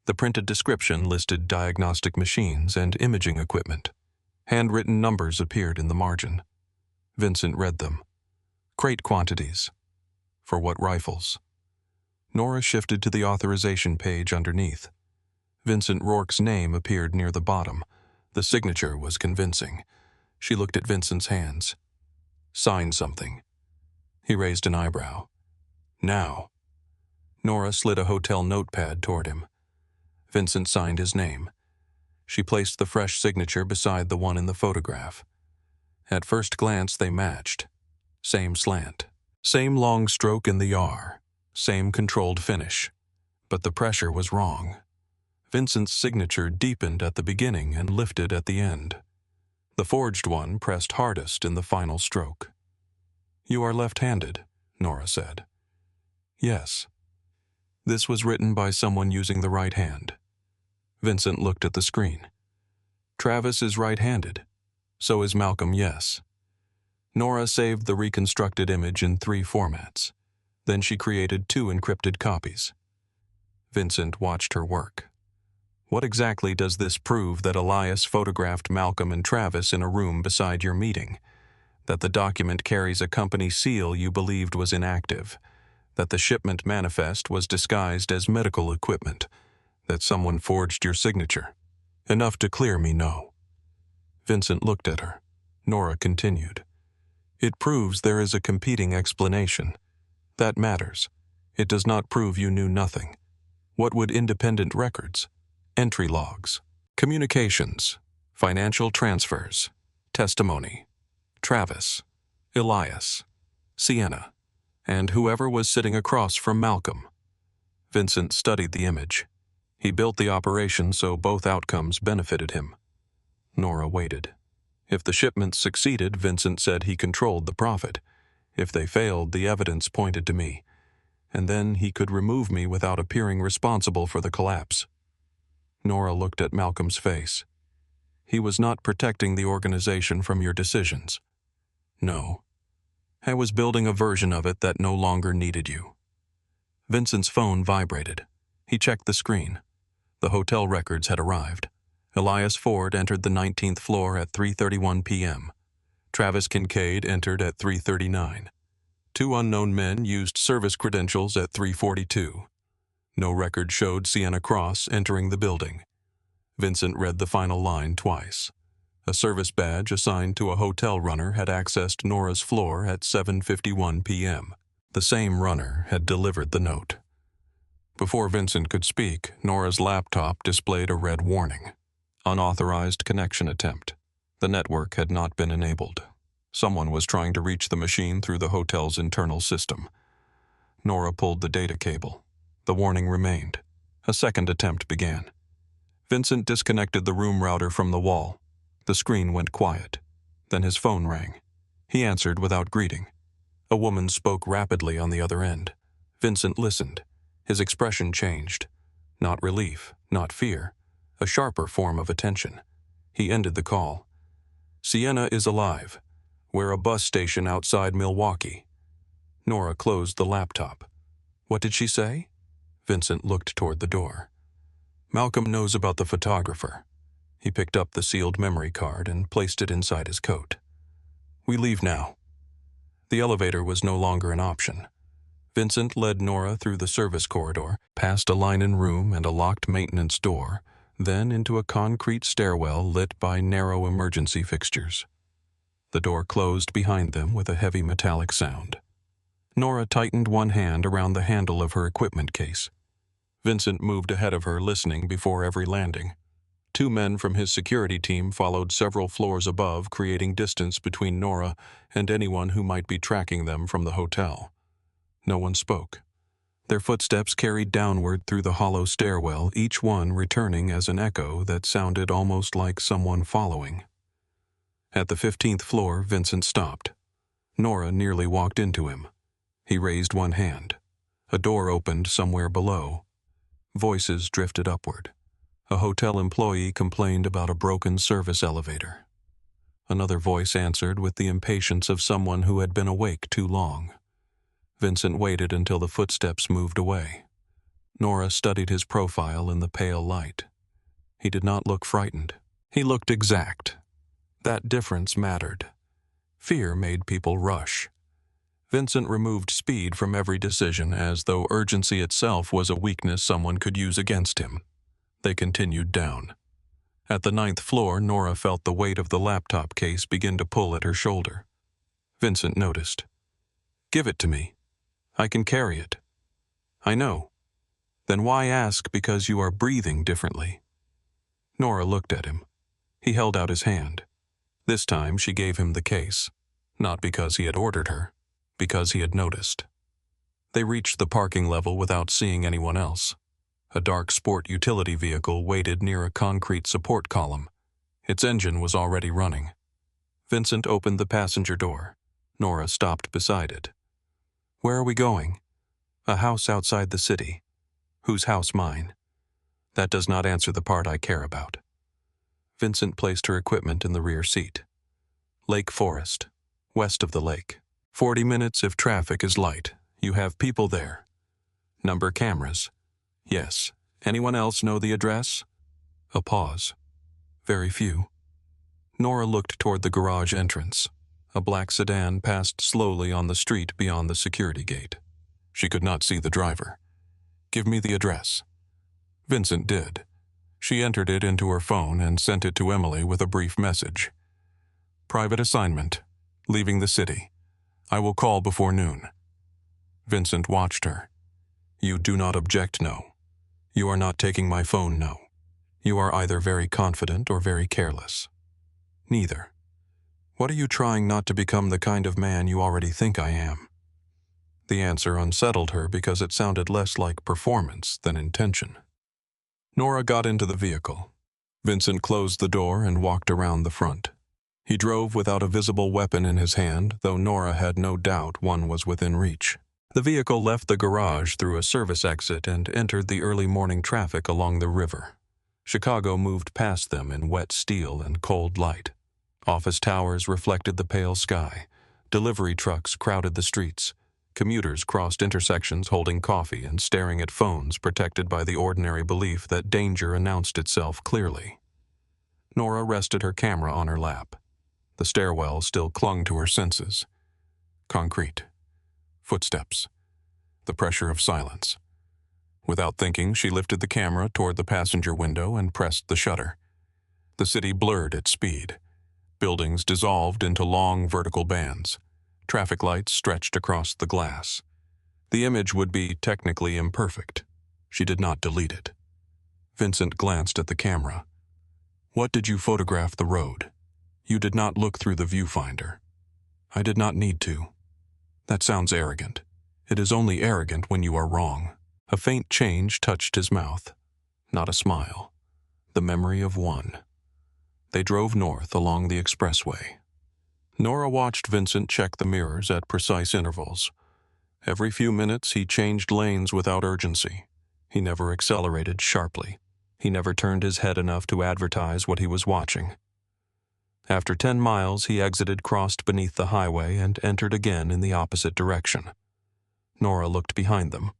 The printed description listed diagnostic machines and imaging equipment. Handwritten numbers appeared in the margin. Vincent read them. Crate quantities. For what rifles? Nora shifted to the authorization page underneath. Vincent Rourke's name appeared near the bottom. The signature was convincing. She looked at Vincent's hands. Sign something. He raised an eyebrow. Now. Nora slid a hotel notepad toward him. Vincent signed his name. She placed the fresh signature beside the one in the photograph. At first glance, they matched. Same slant. Same long stroke in the R. Same controlled finish. But the pressure was wrong. Vincent's signature deepened at the beginning and lifted at the end. The forged one pressed hardest in the final stroke. You are left-handed, Nora said. Yes. This was written by someone using the right hand. Vincent looked at the screen. Travis is right-handed. So is Malcolm, yes. Nora saved the reconstructed image in 3 formats. Then she created 2 encrypted copies. Vincent watched her work. What exactly does this prove that Elias photographed Malcolm and Travis in a room beside your meeting? That the document carries a company seal you believed was inactive? That the shipment manifest was disguised as medical equipment? That someone forged your signature? Enough to clear me, no. Vincent looked at her. Nora continued. It proves there is a competing explanation. That matters. It does not prove you knew nothing. What would independent records? Entry logs, communications, financial transfers, testimony, Travis, Elias, Sienna, and whoever was sitting across from Malcolm. Vincent studied the image. He built the operation so both outcomes benefited him. Nora waited. If the shipments succeeded, Vincent said he controlled the profit. If they failed, the evidence pointed to me. And then he could remove me without appearing responsible for the collapse. Nora looked at Malcolm's face. He was not protecting the organization from your decisions. No. I was building a version of it that no longer needed you. Vincent's phone vibrated. He checked the screen. The hotel records had arrived. Elias Ford entered the 19th floor at 3:31 p.m. Travis Kincaid entered at 3:39. 2 unknown men used service credentials at 3:42. No record showed Sienna Cross entering the building. Vincent read the final line twice. A service badge assigned to a hotel runner had accessed Nora's floor at 7:51 p.m. The same runner had delivered the note. Before Vincent could speak, Nora's laptop displayed a red warning. Unauthorized connection attempt. The network had not been enabled. Someone was trying to reach the machine through the hotel's internal system. Nora pulled the data cable. The warning remained. A second attempt began. Vincent disconnected the room router from the wall. The screen went quiet. Then his phone rang. He answered without greeting. A woman spoke rapidly on the other end. Vincent listened. His expression changed. Not relief, not fear. A sharper form of attention. He ended the call. Sienna is alive. We're a bus station outside Milwaukee. Nora closed the laptop. What did she say? Vincent looked toward the door. Malcolm knows about the photographer. He picked up the sealed memory card and placed it inside his coat. We leave now. The elevator was no longer an option. Vincent led Nora through the service corridor, past a linen room and a locked maintenance door, then into a concrete stairwell lit by narrow emergency fixtures. The door closed behind them with a heavy metallic sound. Nora tightened one hand around the handle of her equipment case. Vincent moved ahead of her, listening before every landing. 2 men from his security team followed several floors above, creating distance between Nora and anyone who might be tracking them from the hotel. No one spoke. Their footsteps carried downward through the hollow stairwell, each one returning as an echo that sounded almost like someone following. At the 15th floor, Vincent stopped. Nora nearly walked into him. He raised one hand. A door opened somewhere below. Voices drifted upward. A hotel employee complained about a broken service elevator. Another voice answered with the impatience of someone who had been awake too long. Vincent waited until the footsteps moved away. Nora studied his profile in the pale light. He did not look frightened. He looked exact. That difference mattered. Fear made people rush. Vincent removed speed from every decision, as though urgency itself was a weakness someone could use against him. They continued down. At the 9th floor, Nora felt the weight of the laptop case begin to pull at her shoulder. Vincent noticed. Give it to me. I can carry it. I know. Then why ask because you are breathing differently? Nora looked at him. He held out his hand. This time she gave him the case, not because he had ordered her, because he had noticed. They reached the parking level without seeing anyone else. A dark sport utility vehicle waited near a concrete support column. Its engine was already running. Vincent opened the passenger door. Nora stopped beside it. Where are we going? A house outside the city. Whose house? Mine. That does not answer the part I care about. Vincent placed her equipment in the rear seat. Lake Forest, west of the lake. 40 minutes if traffic is light. You have people there. Number cameras. Yes. Anyone else know the address? A pause. Very few. Nora looked toward the garage entrance. A black sedan passed slowly on the street beyond the security gate. She could not see the driver. Give me the address. Vincent did. She entered it into her phone and sent it to Emily with a brief message. Private assignment. Leaving the city. I will call before noon. Vincent watched her. You do not object, no. You are not taking my phone, no. You are either very confident or very careless. Neither. What are you trying not to become the kind of man you already think I am? The answer unsettled her because it sounded less like performance than intention. Nora got into the vehicle. Vincent closed the door and walked around the front. He drove without a visible weapon in his hand, though Nora had no doubt one was within reach. The vehicle left the garage through a service exit and entered the early morning traffic along the river. Chicago moved past them in wet steel and cold light. Office towers reflected the pale sky. Delivery trucks crowded the streets. Commuters crossed intersections holding coffee and staring at phones, protected by the ordinary belief that danger announced itself clearly. Nora rested her camera on her lap. The stairwell still clung to her senses. Concrete. Footsteps. The pressure of silence. Without thinking, she lifted the camera toward the passenger window and pressed the shutter. The city blurred at speed. Buildings dissolved into long vertical bands. Traffic lights stretched across the glass. The image would be technically imperfect. She did not delete it. Vincent glanced at the camera. What did you photograph the road? You did not look through the viewfinder. I did not need to. That sounds arrogant. It is only arrogant when you are wrong. A faint change touched his mouth. Not a smile. The memory of one. They drove north along the expressway. Nora watched Vincent check the mirrors at precise intervals. Every few minutes he changed lanes without urgency. He never accelerated sharply. He never turned his head enough to advertise what he was watching. After 10 miles, he exited, crossed beneath the highway, and entered again in the opposite direction. Nora looked behind them.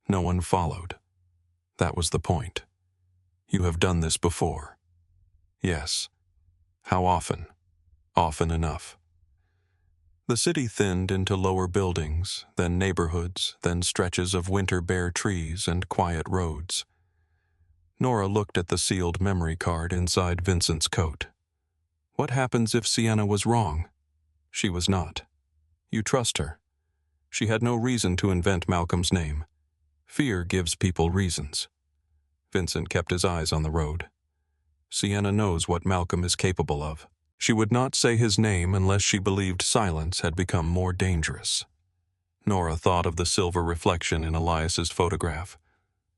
No one followed. That was the point. You have done this before. Yes. How often? Often enough. The city thinned into lower buildings, then neighborhoods, then stretches of winter bare trees and quiet roads. Nora looked at the sealed memory card inside Vincent's coat. What happens if Sienna was wrong? She was not. You trust her. She had no reason to invent Malcolm's name. Fear gives people reasons. Vincent kept his eyes on the road. Sienna knows what Malcolm is capable of. She would not say his name unless she believed silence had become more dangerous. Nora thought of the silver reflection in Elias's photograph.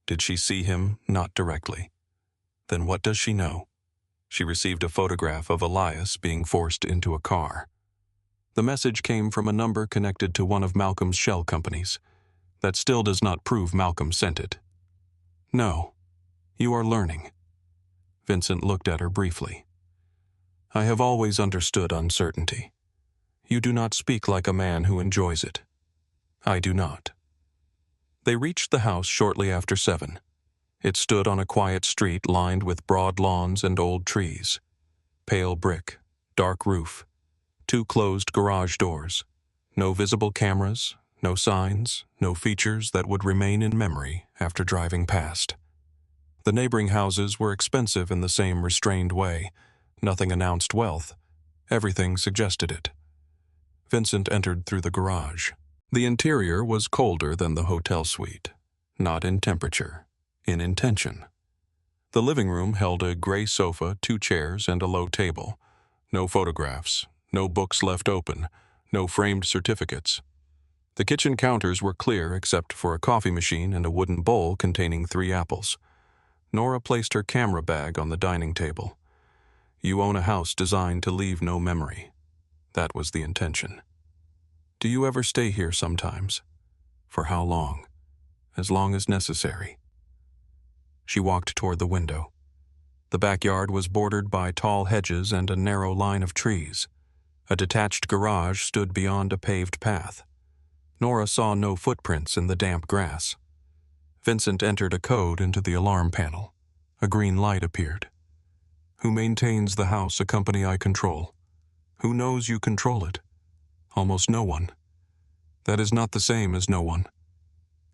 Did she see him? Not directly. Then what does she know? She received a photograph of Elias being forced into a car. The message came from a number connected to one of Malcolm's shell companies. That still does not prove Malcolm sent it. No. You are learning. Vincent looked at her briefly. I have always understood uncertainty. You do not speak like a man who enjoys it. I do not. They reached the house shortly after 7. It stood on a quiet street lined with broad lawns and old trees. Pale brick, dark roof, 2 closed garage doors, no visible cameras, no signs, no features that would remain in memory after driving past. The neighboring houses were expensive in the same restrained way. Nothing announced wealth. Everything suggested it. Vincent entered through the garage. The interior was colder than the hotel suite, not in temperature, in intention. The living room held a gray sofa, 2 chairs, and a low table. No photographs, no books left open, no framed certificates. The kitchen counters were clear except for a coffee machine and a wooden bowl containing 3 apples. Nora placed her camera bag on the dining table. You own a house designed to leave no memory. That was the intention. Do you ever stay here sometimes? For how long? As long as necessary. She walked toward the window. The backyard was bordered by tall hedges and a narrow line of trees. A detached garage stood beyond a paved path. Nora saw no footprints in the damp grass. Vincent entered a code into the alarm panel. A green light appeared. Who maintains the house, a company I control? Who knows you control it? Almost no one. That is not the same as no one.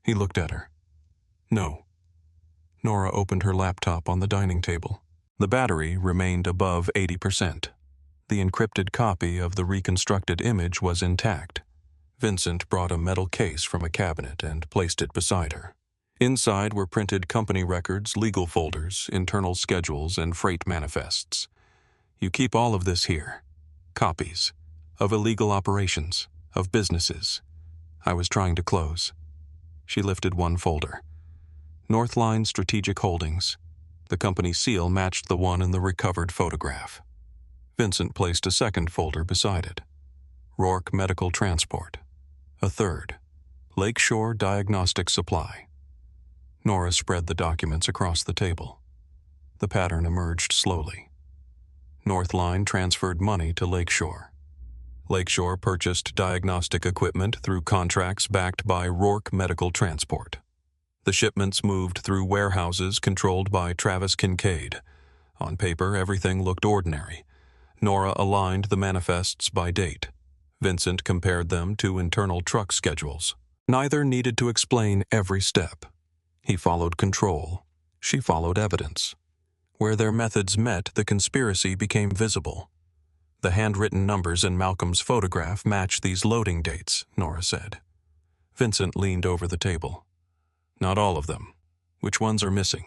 He looked at her. No. Nora opened her laptop on the dining table. The battery remained above 80%. The encrypted copy of the reconstructed image was intact. Vincent brought a metal case from a cabinet and placed it beside her. Inside were printed company records, legal folders, internal schedules, and freight manifests. You keep all of this here. Copies. Of illegal operations. Of businesses. I was trying to close. She lifted one folder. Northline Strategic Holdings. The company seal matched the one in the recovered photograph. Vincent placed a second folder beside it. Rourke Medical Transport. A third. Lakeshore Diagnostic Supply. Nora spread the documents across the table. The pattern emerged slowly. Northline transferred money to Lakeshore. Lakeshore purchased diagnostic equipment through contracts backed by Rourke Medical Transport. The shipments moved through warehouses controlled by Travis Kincaid. On paper, everything looked ordinary. Nora aligned the manifests by date. Vincent compared them to internal truck schedules. Neither needed to explain every step. He followed control. She followed evidence. Where their methods met, the conspiracy became visible. The handwritten numbers in Malcolm's photograph match these loading dates, Nora said. Vincent leaned over the table. Not all of them. Which ones are missing?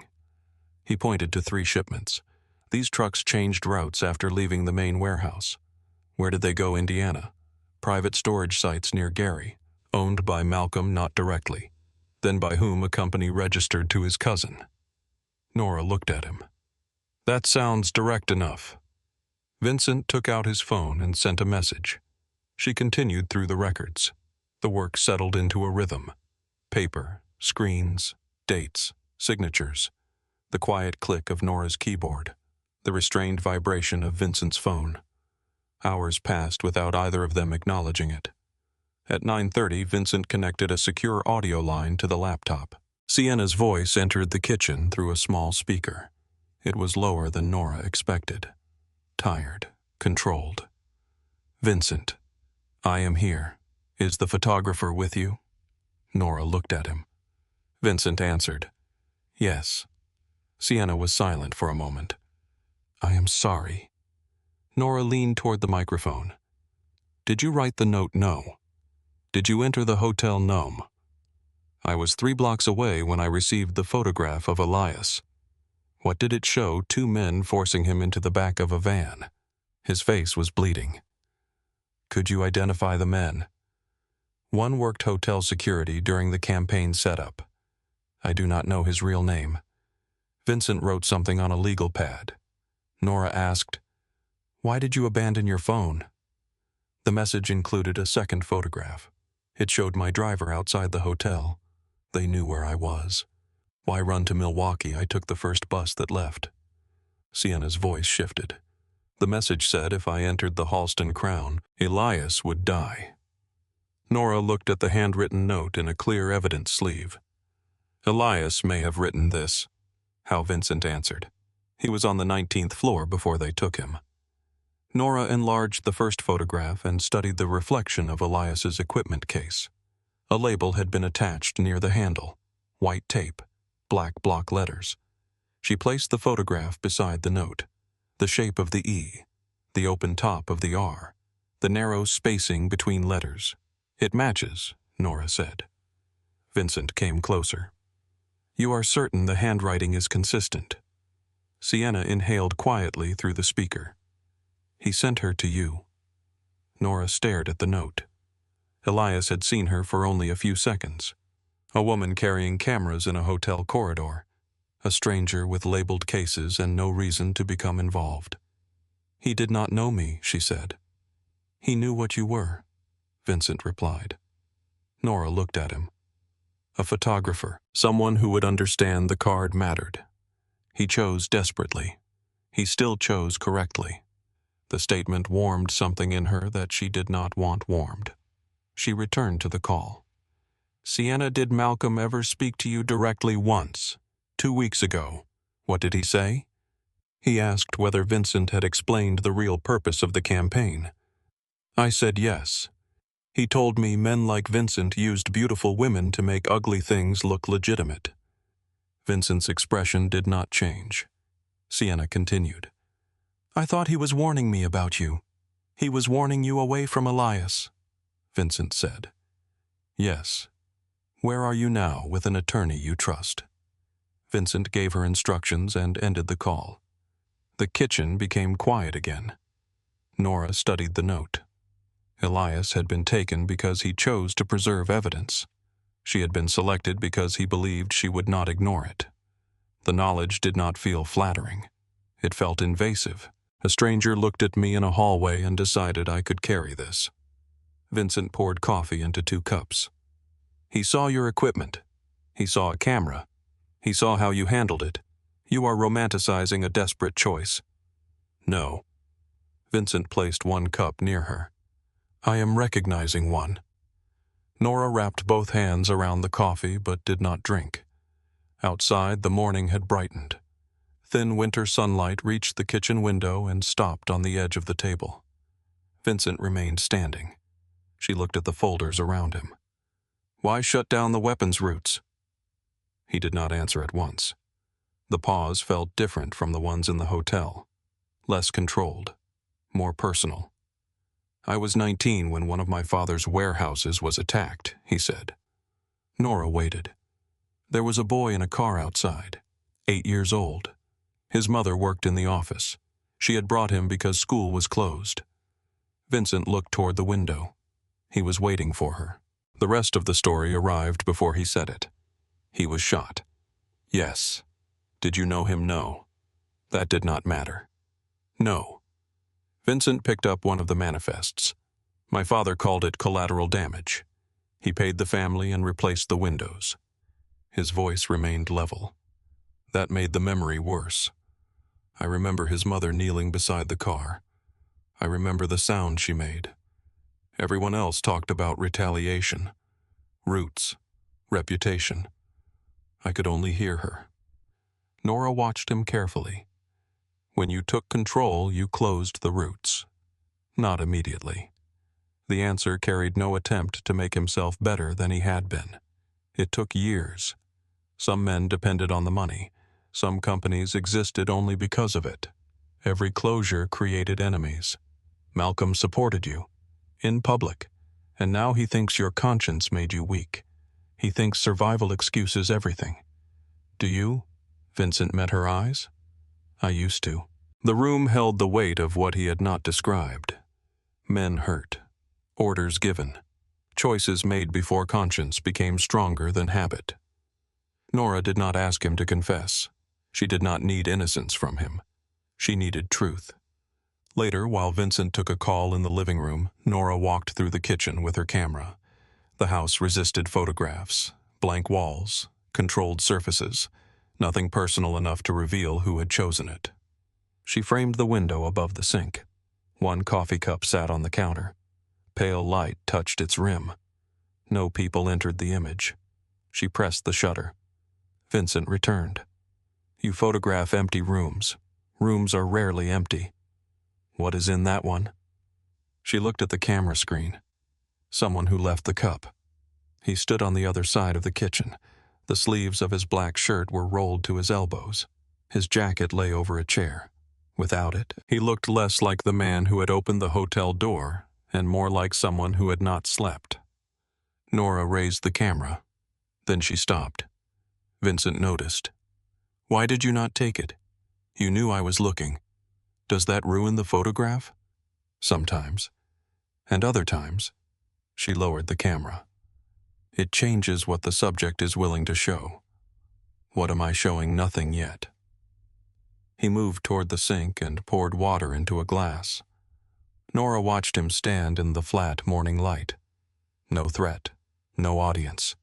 He pointed to 3 shipments. These trucks changed routes after leaving the main warehouse. Where did they go, Indiana? Private storage sites near Gary, owned by Malcolm not directly. Then by whom a company registered to his cousin. Nora looked at him. That sounds direct enough. Vincent took out his phone and sent a message. She continued through the records. The work settled into a rhythm. Paper, screens, dates, signatures. The quiet click of Nora's keyboard. The restrained vibration of Vincent's phone. Hours passed without either of them acknowledging it. At 9:30, Vincent connected a secure audio line to the laptop. Sienna's voice entered the kitchen through a small speaker. It was lower than Nora expected. Tired, controlled. "Vincent, I am here. Is the photographer with you?" Nora looked at him. Vincent answered, "Yes." Sienna was silent for a moment. "I am sorry." Nora leaned toward the microphone. "Did you write the note no? Did you enter the Hotel Nome?" "I was 3 blocks away when I received the photograph of Elias." "What did it show 2 men forcing him into the back of a van?" His face was bleeding. "Could you identify the men?" "One worked hotel security during the campaign setup. I do not know his real name." Vincent wrote something on a legal pad. Nora asked, "Why did you abandon your phone?" The message included a second photograph. It showed my driver outside the hotel. They knew where I was. "Why run to Milwaukee? I took the first bus that left." Sienna's voice shifted. The message said if I entered the Halston Crown, Elias would die. Nora looked at the handwritten note in a clear evidence sleeve. "Elias may have written this," how Vincent answered. "He was on the 19th floor before they took him." Nora enlarged the first photograph and studied the reflection of Elias's equipment case. A label had been attached near the handle. White tape, black block letters. She placed the photograph beside the note. The shape of the E, the open top of the R, the narrow spacing between letters. "It matches," Nora said. Vincent came closer. "You are certain the handwriting is consistent?" Sienna inhaled quietly through the speaker. "He sent her to you." Nora stared at the note. Elias had seen her for only a few seconds. A woman carrying cameras in a hotel corridor. A stranger with labeled cases and no reason to become involved. "He did not know me," she said. "He knew what you were," Vincent replied. Nora looked at him. A photographer, someone who would understand the card mattered. He chose desperately. He still chose correctly. The statement warmed something in her that she did not want warmed. She returned to the call. "Sienna, did Malcolm ever speak to you directly once? 2 weeks ago. What did he say?" He asked whether Vincent had explained the real purpose of the campaign. "I said yes. He told me men like Vincent used beautiful women to make ugly things look legitimate." Vincent's expression did not change. Sienna continued. "I thought he was warning me about you. He was warning you away from Elias," Vincent said. "Yes. Where are you now with an attorney you trust?" Vincent gave her instructions and ended the call. The kitchen became quiet again. Nora studied the note. Elias had been taken because he chose to preserve evidence. She had been selected because he believed she would not ignore it. The knowledge did not feel flattering. It felt invasive. A stranger looked at me in a hallway and decided I could carry this. Vincent poured coffee into 2 cups. "He saw your equipment. He saw a camera. He saw how you handled it. You are romanticizing a desperate choice." "No." Vincent placed 1 cup near her. "I am recognizing one." Nora wrapped both hands around the coffee but did not drink. Outside, the morning had brightened. Thin winter sunlight reached the kitchen window and stopped on the edge of the table. Vincent remained standing. She looked at the folders around him. "Why shut down the weapons routes?" He did not answer at once. The pause felt different from the ones in the hotel. Less controlled. More personal. "I was 19 when one of my father's warehouses was attacked," he said. Nora waited. There was a boy in a car outside, 8 years old. His mother worked in the office. She had brought him because school was closed. Vincent looked toward the window. He was waiting for her. The rest of the story arrived before he said it. He was shot. Yes. Did you know him? No. That did not matter. No. Vincent picked up one of the manifests. My father called it collateral damage. He paid the family and replaced the windows. His voice remained level. That made the memory worse. I remember his mother kneeling beside the car. I remember the sound she made. Everyone else talked about retaliation, roots, reputation. I could only hear her. Nora watched him carefully. When you took control, you closed the roots. Not immediately. The answer carried no attempt to make himself better than he had been. It took years. Some men depended on the money. Some companies existed only because of it. Every closure created enemies. Malcolm supported you, in public, and now he thinks your conscience made you weak. He thinks survival excuses everything. Do you? Vincent met her eyes. I used to. The room held the weight of what he had not described. Men hurt. Orders given. Choices made before conscience became stronger than habit. Nora did not ask him to confess. She did not need innocence from him. She needed truth. Later, while Vincent took a call in the living room, Nora walked through the kitchen with her camera. The house resisted photographs, blank walls, controlled surfaces, nothing personal enough to reveal who had chosen it. She framed the window above the sink. One coffee cup sat on the counter. Pale light touched its rim. No people entered the image. She pressed the shutter. Vincent returned. You photograph empty rooms. Rooms are rarely empty. What is in that one? She looked at the camera screen. Someone who left the cup. He stood on the other side of the kitchen. The sleeves of his black shirt were rolled to his elbows. His jacket lay over a chair. Without it, he looked less like the man who had opened the hotel door and more like someone who had not slept. Nora raised the camera. Then she stopped. Vincent noticed. Why did you not take it? You knew I was looking. Does that ruin the photograph? Sometimes. And other times. She lowered the camera. It changes what the subject is willing to show. What am I showing? Nothing yet. He moved toward the sink and poured water into a glass. Nora watched him stand in the flat morning light. No threat, no audience,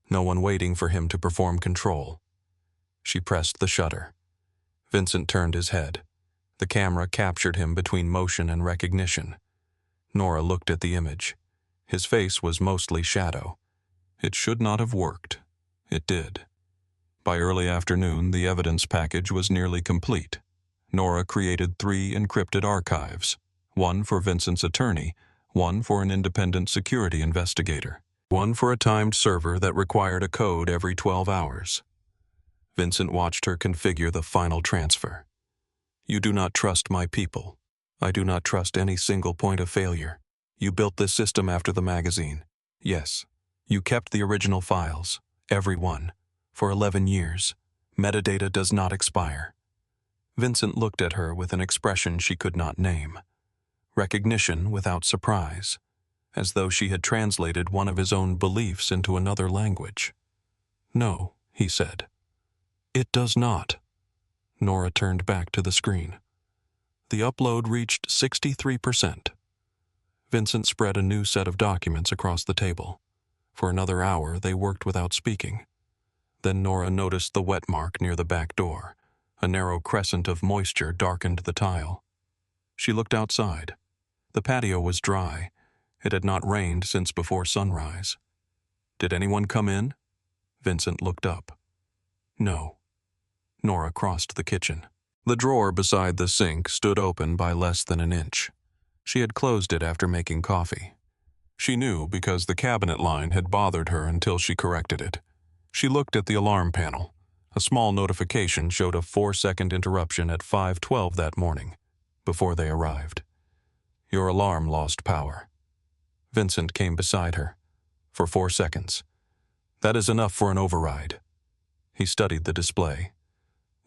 no one waiting for him to perform control. She pressed the shutter. Vincent turned his head. The camera captured him between motion and recognition. Nora looked at the image. His face was mostly shadow. It should not have worked. It did. By early afternoon, the evidence package was nearly complete. Nora created 3 encrypted archives, one for Vincent's attorney, one for an independent security investigator, one for a timed server that required a code every 12 hours. Vincent watched her configure the final transfer. You do not trust my people. I do not trust any single point of failure. You built this system after the magazine. Yes. You kept the original files, every one, for 11 years. Metadata does not expire. Vincent looked at her with an expression she could not name. Recognition without surprise, as though she had translated one of his own beliefs into another language. No, he said. It does not. Nora turned back to the screen. The upload reached 63%. Vincent spread a new set of documents across the table. For another hour, they worked without speaking. Then Nora noticed the wet mark near the back door. A narrow crescent of moisture darkened the tile. She looked outside. The patio was dry. It had not rained since before sunrise. Did anyone come in? Vincent looked up. No. Nora crossed the kitchen. The drawer beside the sink stood open by less than an inch. She had closed it after making coffee. She knew because the cabinet line had bothered her until she corrected it. She looked at the alarm panel. A small notification showed a 4-second interruption at 5:12 that morning, before they arrived. Your alarm lost power. Vincent came beside her. For 4 seconds. That is enough for an override. He studied the display.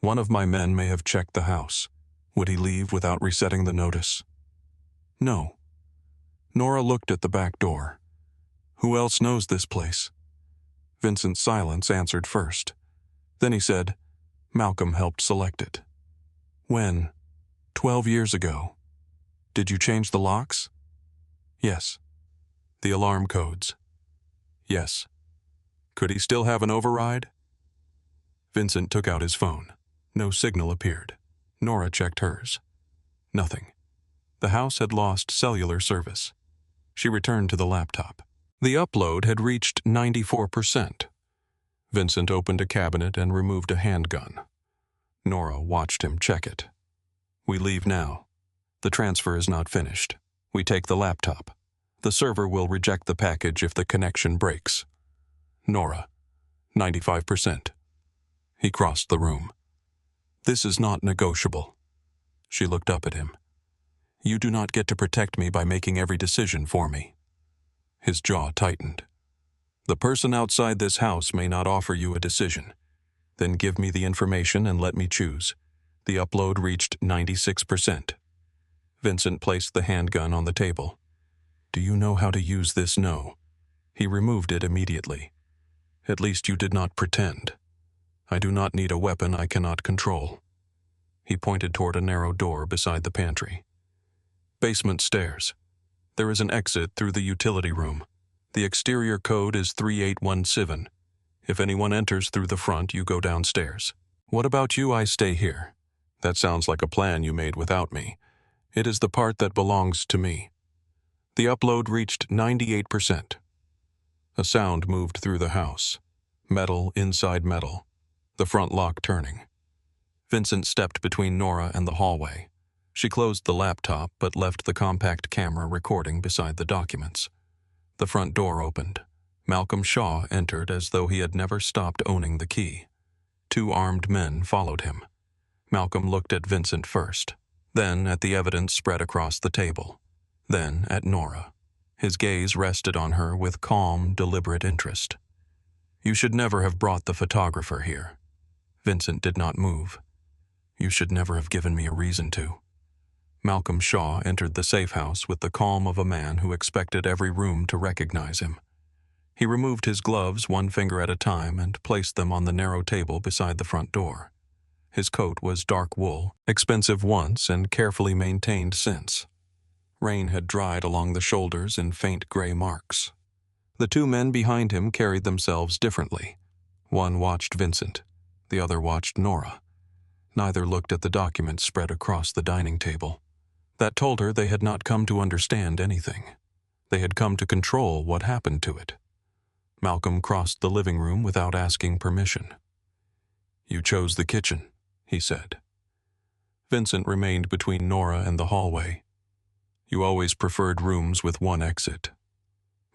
One of my men may have checked the house. Would he leave without resetting the notice? No. Nora looked at the back door. Who else knows this place? Vincent's silence answered first. Then he said, Malcolm helped select it. When? 12 years ago. Did you change the locks? Yes. The alarm codes? Yes. Could he still have an override? Vincent took out his phone. No signal appeared. Nora checked hers. Nothing. The house had lost cellular service. She returned to the laptop. The upload had reached 94%. Vincent opened a cabinet and removed a handgun. Nora watched him check it. We leave now. The transfer is not finished. We take the laptop. The server will reject the package if the connection breaks. Nora, 95%. He crossed the room. This is not negotiable. She looked up at him. You do not get to protect me by making every decision for me. His jaw tightened. The person outside this house may not offer you a decision. Then give me the information and let me choose. The upload reached 96%. Vincent placed the handgun on the table. Do you know how to use this? No. He removed it immediately. At least you did not pretend. I do not need a weapon I cannot control. He pointed toward a narrow door beside the pantry. Basement stairs. There is an exit through the utility room. The exterior code is 3817. If anyone enters through the front, you go downstairs. What about you? I stay here. That sounds like a plan you made without me. It is the part that belongs to me. The upload reached 98%. A sound moved through the house. Metal inside metal. The front lock turning. Vincent stepped between Nora and the hallway. She closed the laptop but left the compact camera recording beside the documents. The front door opened. Malcolm Shaw entered as though he had never stopped owning the key. 2 armed men followed him. Malcolm looked at Vincent first, then at the evidence spread across the table, then at Nora. His gaze rested on her with calm, deliberate interest. You should never have brought the photographer here. Vincent did not move. You should never have given me a reason to. Malcolm Shaw entered the safe house with the calm of a man who expected every room to recognize him. He removed his gloves 1 finger at a time and placed them on the narrow table beside the front door. His coat was dark wool, expensive once and carefully maintained since. Rain had dried along the shoulders in faint gray marks. The 2 men behind him carried themselves differently. One watched Vincent, the other watched Nora. Neither looked at the documents spread across the dining table. That told her they had not come to understand anything. They had come to control what happened to it. Malcolm crossed the living room without asking permission. You chose the kitchen, he said. Vincent remained between Nora and the hallway. You always preferred rooms with 1 exit.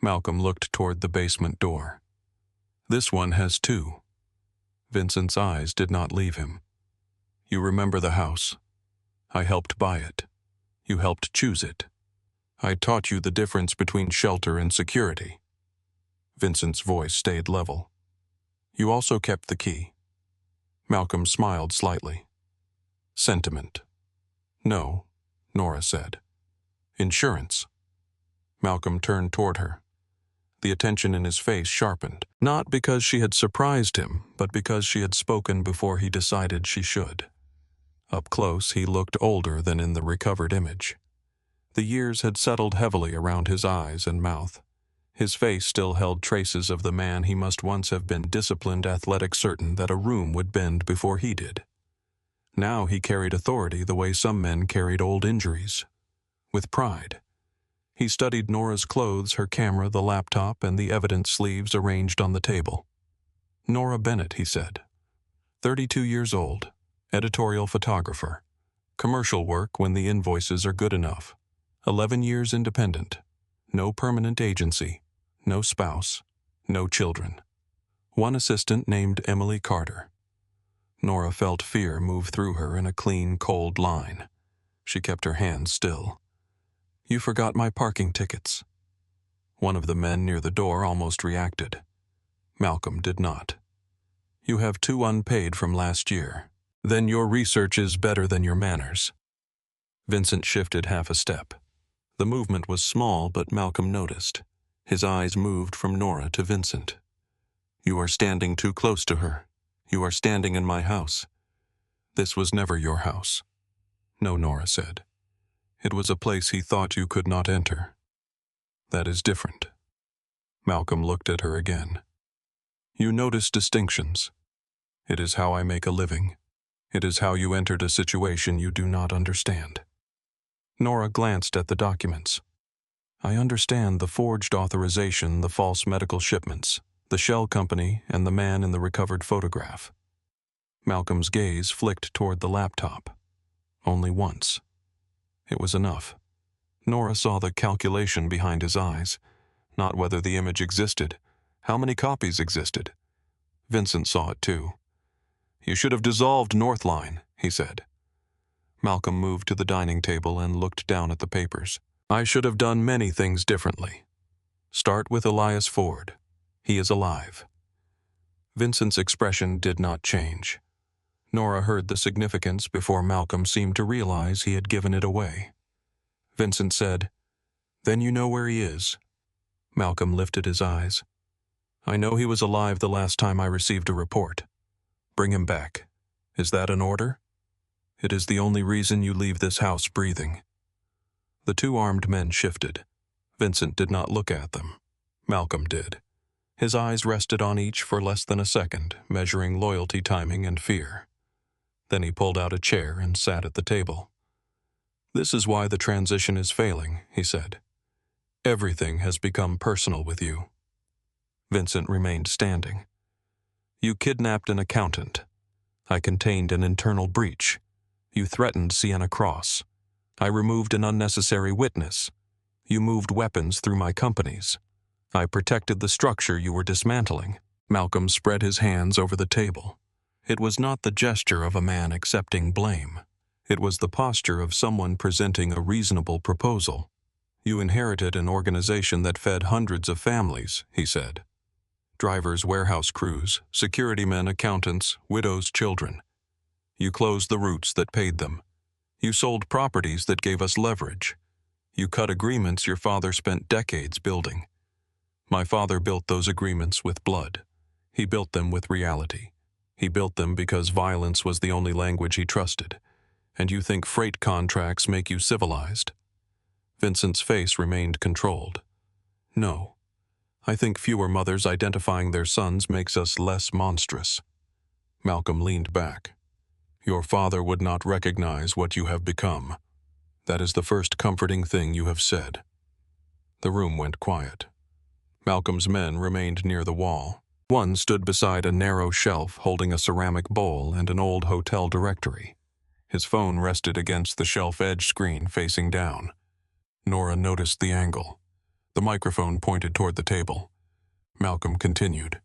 Malcolm looked toward the basement door. This one has 2. Vincent's eyes did not leave him. You remember the house. I helped buy it. You helped choose it. I taught you the difference between shelter and security. Vincent's voice stayed level. You also kept the key. Malcolm smiled slightly. Sentiment. No, Nora said. Insurance. Malcolm turned toward her. The attention in his face sharpened, not because she had surprised him, but because she had spoken before he decided she should. Up close, he looked older than in the recovered image. The years had settled heavily around his eyes and mouth. His face still held traces of the man he must once have been, disciplined, athletic, certain that a room would bend before he did. Now he carried authority the way some men carried old injuries, with pride. He studied Nora's clothes, her camera, the laptop, and the evidence sleeves arranged on the table. Nora Bennett, he said. 32 years old, editorial photographer. Commercial work when the invoices are good enough. 11 years independent. No permanent agency. No spouse. No children. 1 assistant named Emily Carter. Nora felt fear move through her in a clean, cold line. She kept her hands still. You forgot my parking tickets. One of the men near the door almost reacted. Malcolm did not. You have 2 unpaid from last year. Then your research is better than your manners. Vincent shifted half a step. The movement was small, but Malcolm noticed. His eyes moved from Nora to Vincent. You are standing too close to her. You are standing in my house. This was never your house. No, Nora said. It was a place he thought you could not enter. That is different. Malcolm looked at her again. You notice distinctions. It is how I make a living. It is how you entered a situation you do not understand. Nora glanced at the documents. I understand the forged authorization, the false medical shipments, the shell company, and the man in the recovered photograph. Malcolm's gaze flicked toward the laptop. Only once. It was enough. Nora saw the calculation behind his eyes, not whether the image existed, how many copies existed. Vincent saw it too. You should have dissolved Northline, he said. Malcolm moved to the dining table and looked down at the papers. I should have done many things differently. Start with Elias Ford. He is alive. Vincent's expression did not change. Nora heard the significance before Malcolm seemed to realize he had given it away. Vincent said, Then you know where he is. Malcolm lifted his eyes. I know he was alive the last time I received a report. Bring him back. Is that an order? It is the only reason you leave this house breathing. The two armed men shifted. Vincent did not look at them. Malcolm did. His eyes rested on each for less than a second, measuring loyalty, timing, and fear. Then he pulled out a chair and sat at the table. This is why the transition is failing, he said. Everything has become personal with you. Vincent remained standing. You kidnapped an accountant. I contained an internal breach. You threatened Sienna Cross. I removed an unnecessary witness. You moved weapons through my companies. I protected the structure you were dismantling. Malcolm spread his hands over the table. It was not the gesture of a man accepting blame. It was the posture of someone presenting a reasonable proposal. You inherited an organization that fed hundreds of families, he said. Drivers, warehouse crews, security men, accountants, widows, children. You closed the routes that paid them. You sold properties that gave us leverage. You cut agreements your father spent decades building. My father built those agreements with blood. He built them with reality. He built them because violence was the only language he trusted. And you think freight contracts make you civilized? Vincent's face remained controlled. No. I think fewer mothers identifying their sons makes us less monstrous. Malcolm leaned back. Your father would not recognize what you have become. That is the first comforting thing you have said. The room went quiet. Malcolm's men remained near the wall. One stood beside a narrow shelf holding a ceramic bowl and an old hotel directory. His phone rested against the shelf edge screen facing down. Nora noticed the angle. The microphone pointed toward the table. Malcolm continued.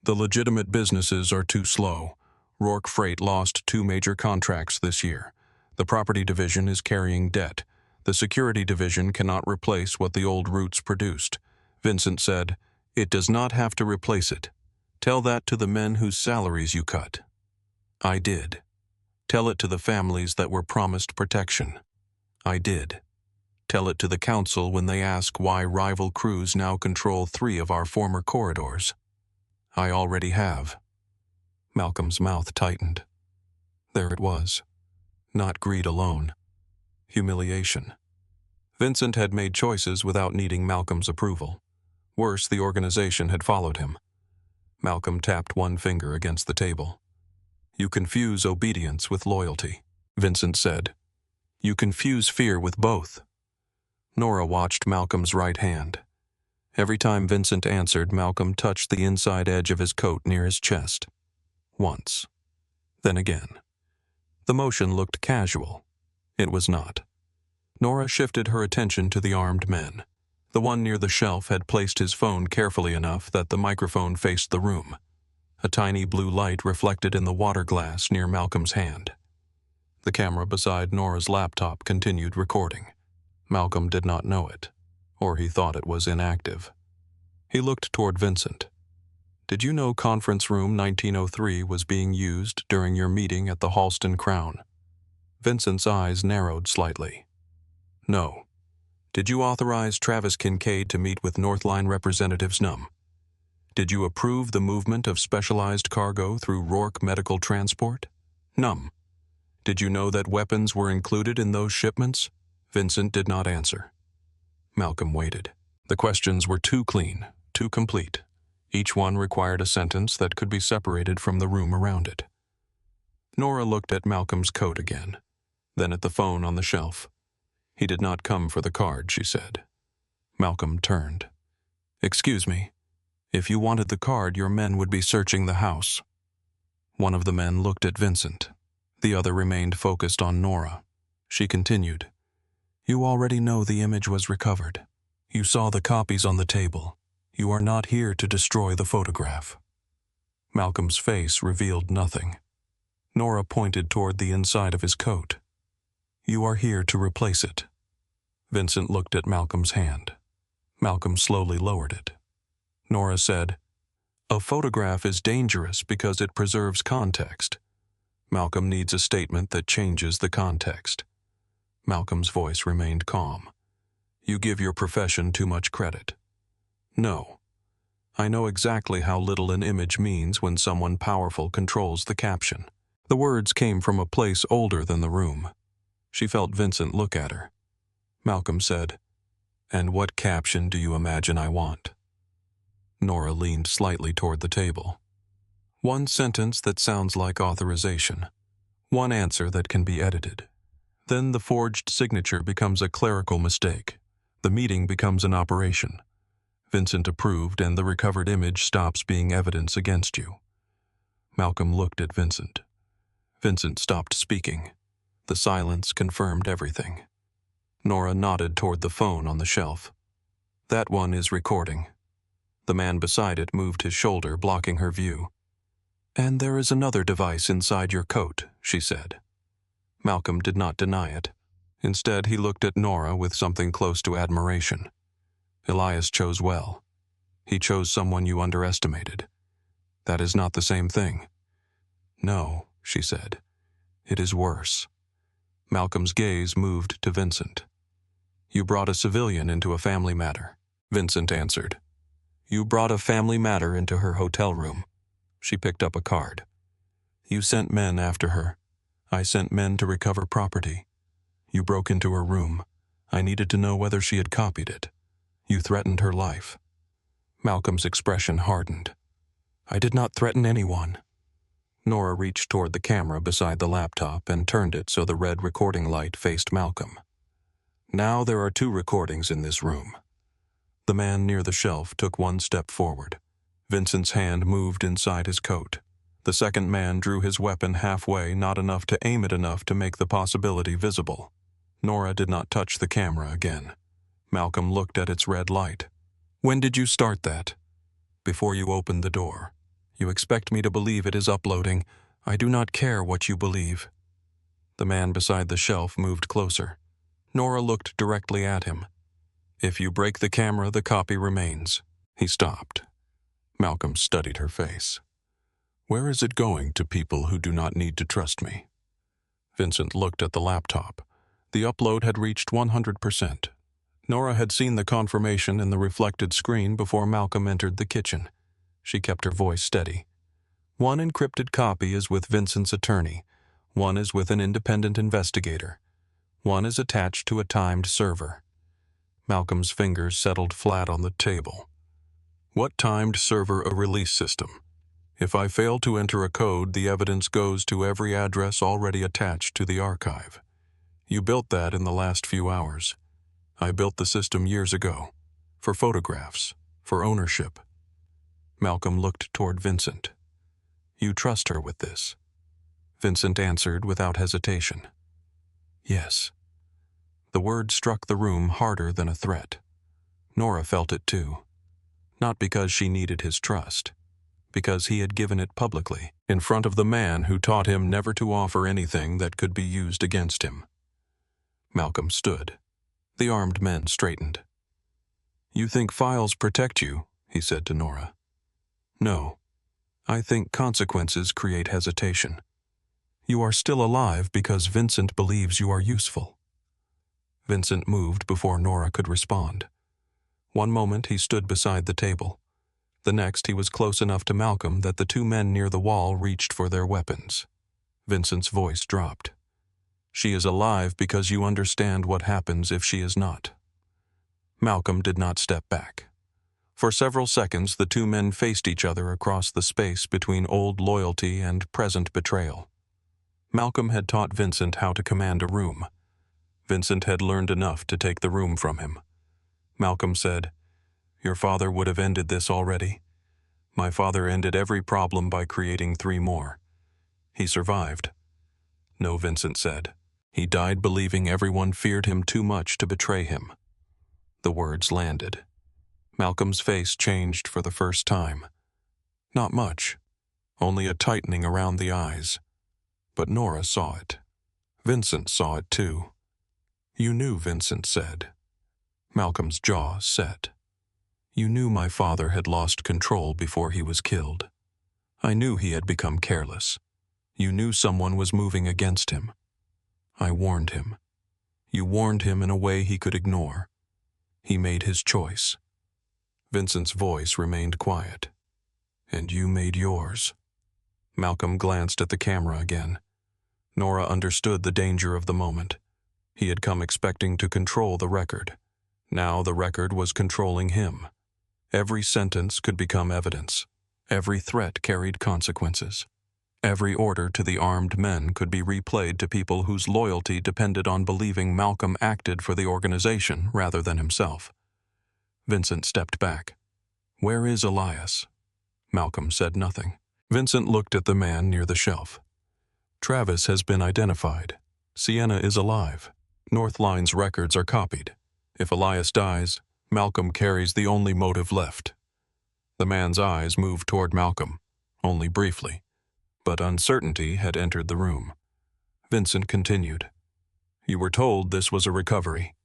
The legitimate businesses are too slow. Rourke Freight lost 2 major contracts this year. The property division is carrying debt. The security division cannot replace what the old routes produced. Vincent said, It does not have to replace it. Tell that to the men whose salaries you cut. I did. Tell it to the families that were promised protection. I did. Tell it to the council when they ask why rival crews now control 3 of our former corridors. I already have. Malcolm's mouth tightened. There it was. Not greed alone. Humiliation. Vincent had made choices without needing Malcolm's approval. Worse, the organization had followed him. Malcolm tapped one finger against the table. You confuse obedience with loyalty, Vincent said. You confuse fear with both. Nora watched Malcolm's right hand. Every time Vincent answered, Malcolm touched the inside edge of his coat near his chest. Once. Then again. The motion looked casual. It was not. Nora shifted her attention to the armed men. The one near the shelf had placed his phone carefully enough that the microphone faced the room. A tiny blue light reflected in the water glass near Malcolm's hand. The camera beside Nora's laptop continued recording. Malcolm did not know it, or he thought it was inactive. He looked toward Vincent. Did you know conference room 1903 was being used during your meeting at the Halston Crown? Vincent's eyes narrowed slightly. No. Did you authorize Travis Kincaid to meet with Northline representatives? Num. Did you approve the movement of specialized cargo through Rourke Medical Transport? Num. Did you know that weapons were included in those shipments? Vincent did not answer. Malcolm waited. The questions were too clean, too complete. Each one required a sentence that could be separated from the room around it. Nora looked at Malcolm's coat again, then at the phone on the shelf. He did not come for the card, she said. Malcolm turned. Excuse me. If you wanted the card, your men would be searching the house. One of the men looked at Vincent. The other remained focused on Nora. She continued. You already know the image was recovered. You saw the copies on the table. You are not here to destroy the photograph. Malcolm's face revealed nothing. Nora pointed toward the inside of his coat. You are here to replace it. Vincent looked at Malcolm's hand. Malcolm slowly lowered it. Nora said, A photograph is dangerous because it preserves context. Malcolm needs a statement that changes the context. Malcolm's voice remained calm. You give your profession too much credit. No. I know exactly how little an image means when someone powerful controls the caption. The words came from a place older than the room. She felt Vincent look at her. Malcolm said, And what caption do you imagine I want? Nora leaned slightly toward the table. One sentence that sounds like authorization. One answer that can be edited. Then the forged signature becomes a clerical mistake. The meeting becomes an operation. Vincent approved, and the recovered image stops being evidence against you. Malcolm looked at Vincent. Vincent stopped speaking. The silence confirmed everything. Nora nodded toward the phone on the shelf. That one is recording. The man beside it moved his shoulder, blocking her view. And there is another device inside your coat, she said. Malcolm did not deny it. Instead, he looked at Nora with something close to admiration. Elias chose well. He chose someone you underestimated. That is not the same thing. No, she said. It is worse. Malcolm's gaze moved to Vincent. You brought a civilian into a family matter, Vincent answered. You brought a family matter into her hotel room. She picked up a card. You sent men after her. I sent men to recover property. You broke into her room. I needed to know whether she had copied it. You threatened her life. Malcolm's expression hardened. I did not threaten anyone. Nora reached toward the camera beside the laptop and turned it so the red recording light faced Malcolm. Now there are 2 recordings in this room. The man near the shelf took one step forward. Vincent's hand moved inside his coat. The second man drew his weapon halfway, not enough to aim it enough to make the possibility visible. Nora did not touch the camera again. Malcolm looked at its red light. When did you start that? Before you opened the door. You expect me to believe it is uploading. I do not care what you believe. The man beside the shelf moved closer. Nora looked directly at him. If you break the camera, the copy remains. He stopped. Malcolm studied her face. Where is it going to people who do not need to trust me? Vincent looked at the laptop. The upload had reached 100%. Nora had seen the confirmation in the reflected screen before Malcolm entered the kitchen. She kept her voice steady. One encrypted copy is with Vincent's attorney. One is with an independent investigator. One is attached to a timed server. Malcolm's fingers settled flat on the table. What timed server a release system? If I fail to enter a code, the evidence goes to every address already attached to the archive. You built that in the last few hours. I built the system years ago. For photographs. For ownership. Malcolm looked toward Vincent. You trust her with this? Vincent answered without hesitation. Yes. The word struck the room harder than a threat. Nora felt it too. Not because she needed his trust. Because he had given it publicly, in front of the man who taught him never to offer anything that could be used against him. Malcolm stood. The armed men straightened. You think files protect you, he said to Nora. No. I think consequences create hesitation. You are still alive because Vincent believes you are useful. Vincent moved before Nora could respond. One moment he stood beside the table. The next he was close enough to Malcolm that the 2 men near the wall reached for their weapons. Vincent's voice dropped. She is alive because you understand what happens if she is not. Malcolm did not step back. For several seconds the 2 men faced each other across the space between old loyalty and present betrayal. Malcolm had taught Vincent how to command a room. Vincent had learned enough to take the room from him. Malcolm said, "Your father would have ended this already. My father ended every problem by creating 3 more. He survived." "No," Vincent said. "He died believing everyone feared him too much to betray him." The words landed. Malcolm's face changed for the first time. Not much, only a tightening around the eyes. But Nora saw it. Vincent saw it too. "You knew," Vincent said. Malcolm's jaw set. "You knew my father had lost control before he was killed. I knew he had become careless. You knew someone was moving against him. I warned him. You warned him in a way he could ignore. He made his choice." Vincent's voice remained quiet. "And you made yours." Malcolm glanced at the camera again. Nora understood the danger of the moment. He had come expecting to control the record. Now the record was controlling him. Every sentence could become evidence. Every threat carried consequences. Every order to the armed men could be replayed to people whose loyalty depended on believing Malcolm acted for the organization rather than himself. Vincent stepped back. "Where is Elias?" Malcolm said nothing. Vincent looked at the man near the shelf. "Travis has been identified. Sienna is alive. Northline's records are copied. If Elias dies, Malcolm carries the only motive left." The man's eyes moved toward Malcolm, only briefly, but uncertainty had entered the room. Vincent continued, "You were told this was a recovery."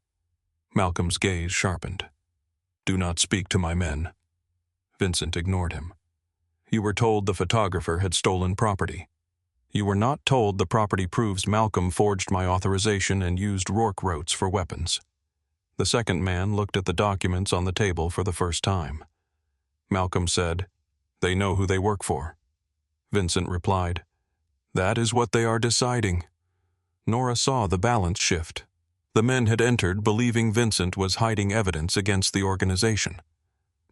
Malcolm's gaze sharpened. "Do not speak to my men." Vincent ignored him. "You were told the photographer had stolen property. You were not told the property proves Malcolm forged my authorization and used Rourke rotes for weapons." The second man looked at the documents on the table for the first time. Malcolm said, "They know who they work for." Vincent replied, "That is what they are deciding." Nora saw the balance shift. The men had entered believing Vincent was hiding evidence against the organization.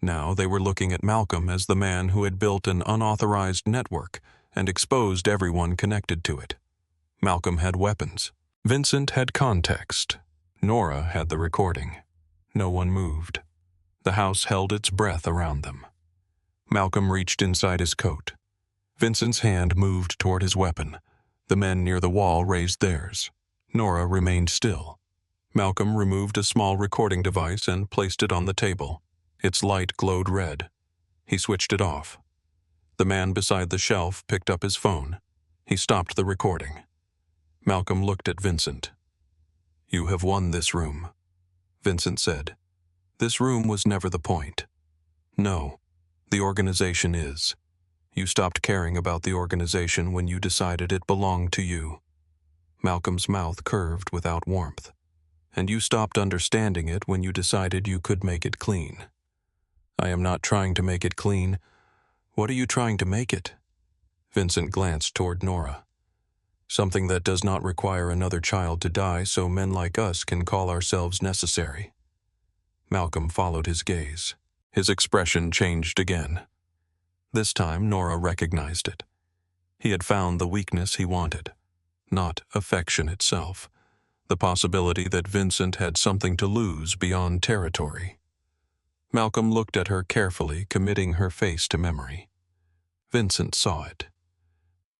Now they were looking at Malcolm as the man who had built an unauthorized network and exposed everyone connected to it. Malcolm had weapons. Vincent had context. Nora had the recording. No one moved. The house held its breath around them. Malcolm reached inside his coat. Vincent's hand moved toward his weapon. The men near the wall raised theirs. Nora remained still. Malcolm removed a small recording device and placed it on the table. Its light glowed red. He switched it off. The man beside the shelf picked up his phone. He stopped the recording. Malcolm looked at Vincent. "You have won this room," Vincent said. "This room was never the point. No, the organization is. You stopped caring about the organization when you decided it belonged to you." Malcolm's mouth curved without warmth. "And you stopped understanding it when you decided you could make it clean." "I am not trying to make it clean. What are you trying to make it?" Vincent glanced toward Nora. "Something that does not require another child to die so men like us can call ourselves necessary." Malcolm followed his gaze. His expression changed again. This time Nora recognized it. He had found the weakness he wanted. Not affection itself. The possibility that Vincent had something to lose beyond territory. Malcolm looked at her carefully, committing her face to memory. Vincent saw it.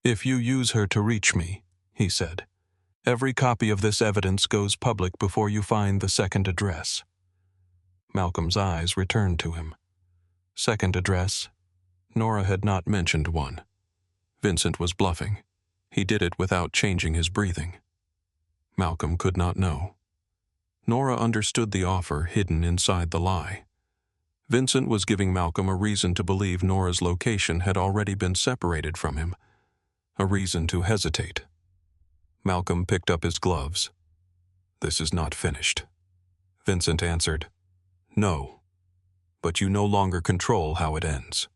"If you use her to reach me," he said, "every copy of this evidence goes public before you find the second address." Malcolm's eyes returned to him. Second address? Nora had not mentioned one. Vincent was bluffing. He did it without changing his breathing. Malcolm could not know. Nora understood the offer hidden inside the lie. Vincent was giving Malcolm a reason to believe Nora's location had already been separated from him. A reason to hesitate. Malcolm picked up his gloves. "This is not finished." Vincent answered, "No, but you no longer control how it ends."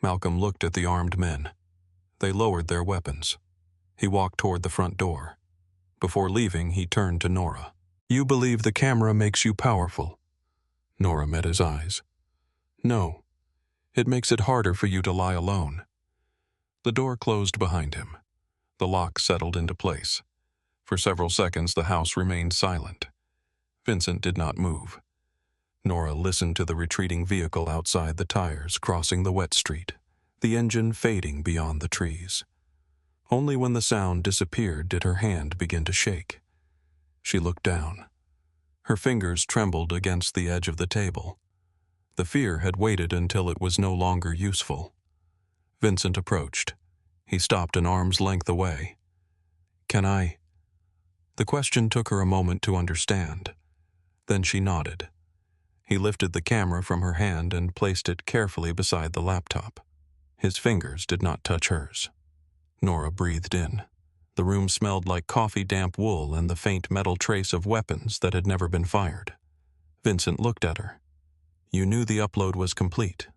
Malcolm looked at the armed men. They lowered their weapons. He walked toward the front door. Before leaving, he turned to Nora. "You believe the camera makes you powerful." Nora met his eyes. "No, it makes it harder for you to lie alone." The door closed behind him. The lock settled into place. For several seconds, the house remained silent. Vincent did not move. Nora listened to the retreating vehicle outside, the tires crossing the wet street, the engine fading beyond the trees. Only when the sound disappeared did her hand begin to shake. She looked down. Her fingers trembled against the edge of the table. The fear had waited until it was no longer useful. Vincent approached. He stopped an arm's length away. "Can I?" The question took her a moment to understand. Then she nodded. He lifted the camera from her hand and placed it carefully beside the laptop. His fingers did not touch hers. Nora breathed in. The room smelled like coffee-damp wool and the faint metal trace of weapons that had never been fired. Vincent looked at her. "You knew the upload was complete?"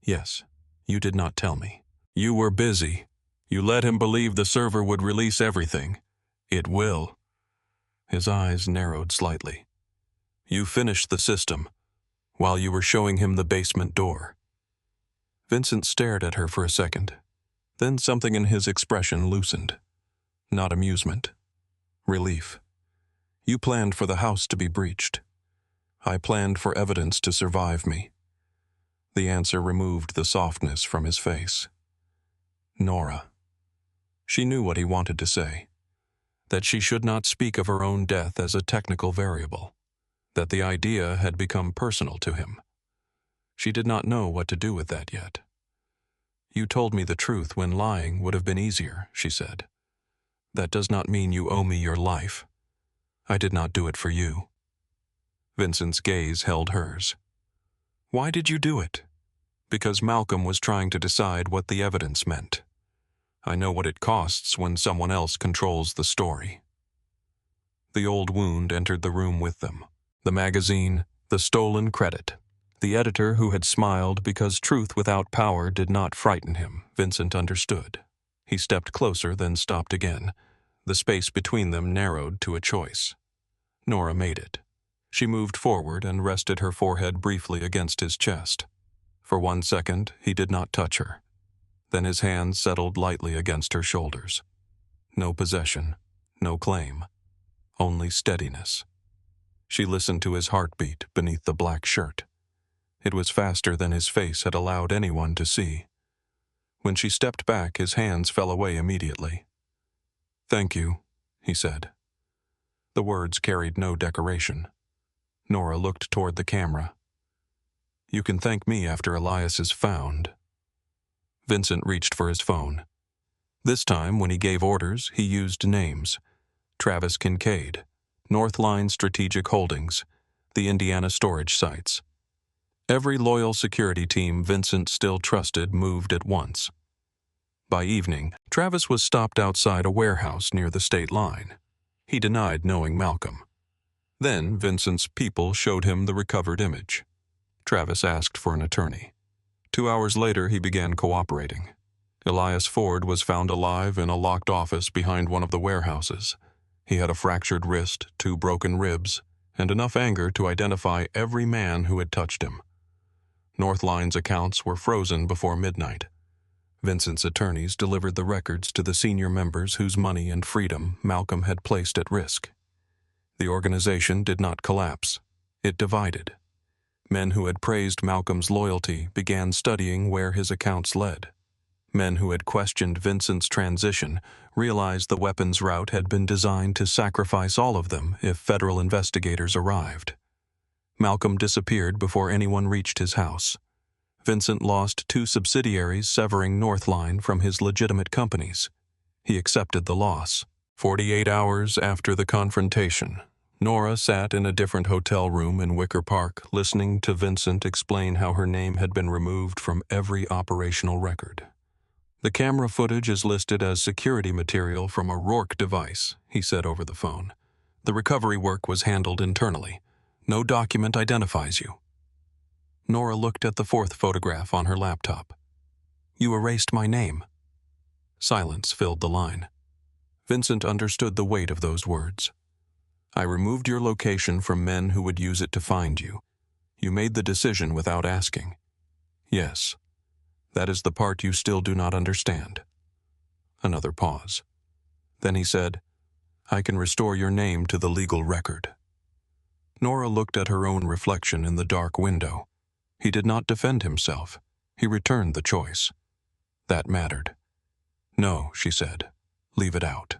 "Yes. You did not tell me." "You were busy. You let him believe the server would release everything. It will." His eyes narrowed slightly. "You finished the system while you were showing him the basement door." Vincent stared at her for a second. Then something in his expression loosened. Not amusement. Relief. "You planned for the house to be breached. I planned for evidence to survive me." The answer removed the softness from his face. Nora. She knew what he wanted to say. That she should not speak of her own death as a technical variable. That the idea had become personal to him. She did not know what to do with that yet. "You told me the truth when lying would have been easier," she said. "That does not mean you owe me your life. I did not do it for you." Vincent's gaze held hers. "Why did you do it?" "Because Malcolm was trying to decide what the evidence meant. I know what it costs when someone else controls the story." The old wound entered the room with them. The magazine, the stolen credit. The editor who had smiled because truth without power did not frighten him, Vincent understood. He stepped closer, then stopped again. The space between them narrowed to a choice. Nora made it. She moved forward and rested her forehead briefly against his chest. For 1 second, he did not touch her. Then his hand settled lightly against her shoulders. No possession, no claim, only steadiness. She listened to his heartbeat beneath the black shirt. It was faster than his face had allowed anyone to see. When she stepped back, his hands fell away immediately. "Thank you," he said. The words carried no decoration. Nora looked toward the camera. "You can thank me after Elias is found." Vincent reached for his phone. This time, when he gave orders, he used names. Travis Kincaid, Northline Strategic Holdings, the Indiana storage sites. Every loyal security team Vincent still trusted moved at once. By evening, Travis was stopped outside a warehouse near the state line. He denied knowing Malcolm. Then Vincent's people showed him the recovered image. Travis asked for an attorney. 2 hours later, he began cooperating. Elias Ford was found alive in a locked office behind one of the warehouses. He had a fractured wrist, 2 broken ribs, and enough anger to identify every man who had touched him. Northline's accounts were frozen before midnight. Vincent's attorneys delivered the records to the senior members whose money and freedom Malcolm had placed at risk. The organization did not collapse. It divided. Men who had praised Malcolm's loyalty began studying where his accounts led. Men who had questioned Vincent's transition realized the weapons route had been designed to sacrifice all of them if federal investigators arrived. Malcolm disappeared before anyone reached his house. Vincent lost 2 subsidiaries, severing Northline from his legitimate companies. He accepted the loss. 48 hours after the confrontation, Nora sat in a different hotel room in Wicker Park, listening to Vincent explain how her name had been removed from every operational record. "The camera footage is listed as security material from a Rourke device," he said over the phone. "The recovery work was handled internally. No document identifies you." Nora looked at the 4th photograph on her laptop. "You erased my name." Silence filled the line. Vincent understood the weight of those words. "I removed your location from men who would use it to find you. You made the decision without asking. Yes, that is the part you still do not understand." Another pause. Then he said, I can restore your name to the legal record." Nora looked at her own reflection in the dark window. He did not defend himself. He returned the choice. That mattered. "No," she said. "Leave it out.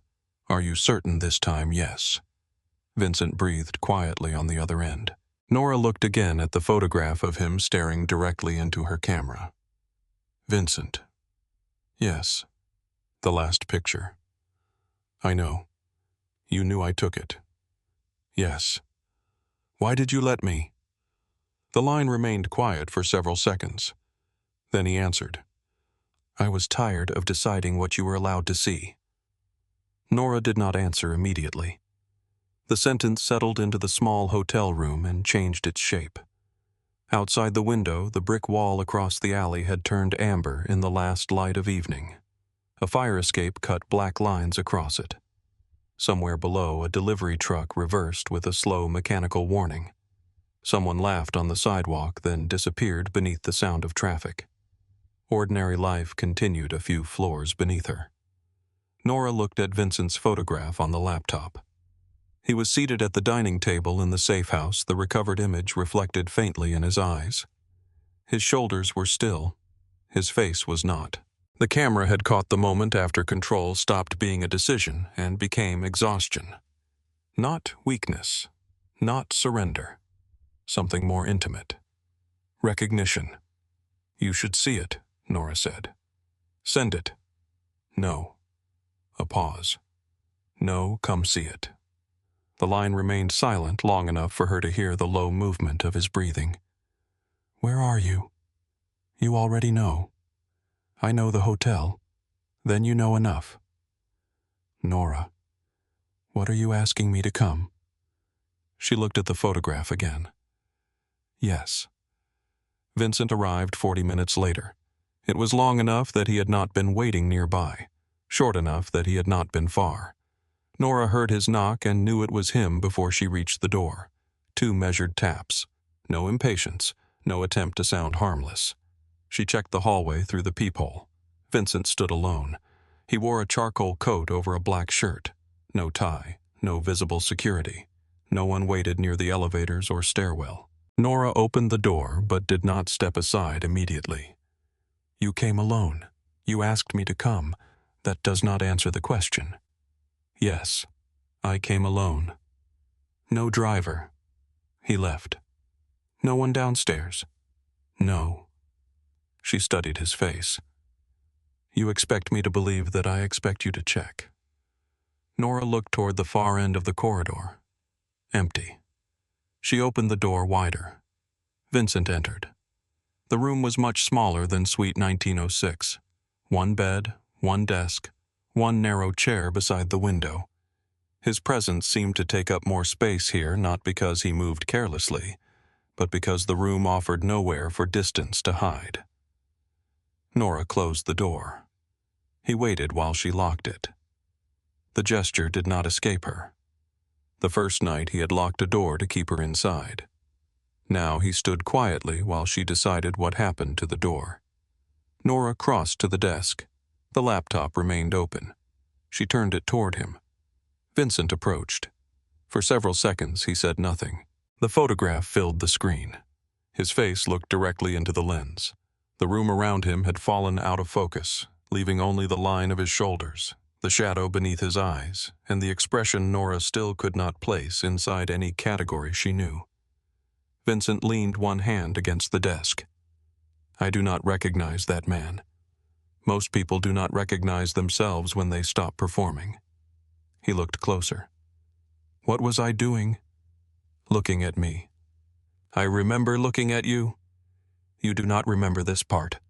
Are you certain this time, yes?" Vincent breathed quietly on the other end. Nora looked again at the photograph of him staring directly into her camera. "Vincent." "Yes. The last picture." "I know. You knew I took it." "Yes. Why did you let me?" The line remained quiet for several seconds. Then he answered, "I was tired of deciding what you were allowed to see." Nora did not answer immediately. The sentence settled into the small hotel room and changed its shape. Outside the window, the brick wall across the alley had turned amber in the last light of evening. A fire escape cut black lines across it. Somewhere below, a delivery truck reversed with a slow mechanical warning. Someone laughed on the sidewalk, then disappeared beneath the sound of traffic. Ordinary life continued a few floors beneath her. Nora looked at Vincent's photograph on the laptop. He was seated at the dining table in the safe house, the recovered image reflected faintly in his eyes. His shoulders were still. His face was not. The camera had caught the moment after control stopped being a decision and became exhaustion. Not weakness. Not surrender. Something more intimate. Recognition. "You should see it," Nora said. "Send it." "No." A pause. "No, come see it." The line remained silent long enough for her to hear the low movement of his breathing. "Where are you?" "You already know." "I know the hotel." "Then you know enough." "Nora, what are you asking me to come?" She looked at the photograph again. "Yes." Vincent arrived 40 minutes later. It was long enough that he had not been waiting nearby, short enough that he had not been far. Nora heard his knock and knew it was him before she reached the door. 2 measured taps. No impatience, no attempt to sound harmless. She checked the hallway through the peephole. Vincent stood alone. He wore a charcoal coat over a black shirt. No tie, no visible security. No one waited near the elevators or stairwell. Nora opened the door but did not step aside immediately. "You came alone. You asked me to come. That does not answer the question." "Yes, I came alone." "No driver." "He left." "No one downstairs." "No." She studied his face. "You expect me to believe that I expect you to check." Nora looked toward the far end of the corridor. Empty. She opened the door wider. Vincent entered. The room was much smaller than Suite 1906. 1 bed, 1 desk, 1 narrow chair beside the window. His presence seemed to take up more space here, not because he moved carelessly, but because the room offered nowhere for distance to hide. Nora closed the door. He waited while she locked it. The gesture did not escape her. The first night he had locked a door to keep her inside. Now he stood quietly while she decided what happened to the door. Nora crossed to the desk. The laptop remained open. She turned it toward him. Vincent approached. For several seconds he said nothing. The photograph filled the screen. His face looked directly into the lens. The room around him had fallen out of focus, leaving only the line of his shoulders, the shadow beneath his eyes, and the expression Nora still could not place inside any category she knew. Vincent leaned one hand against the desk. "I do not recognize that man. Most people do not recognize themselves when they stop performing." He looked closer. "What was I doing?" "Looking at me." "I remember looking at you." "You do not remember this part."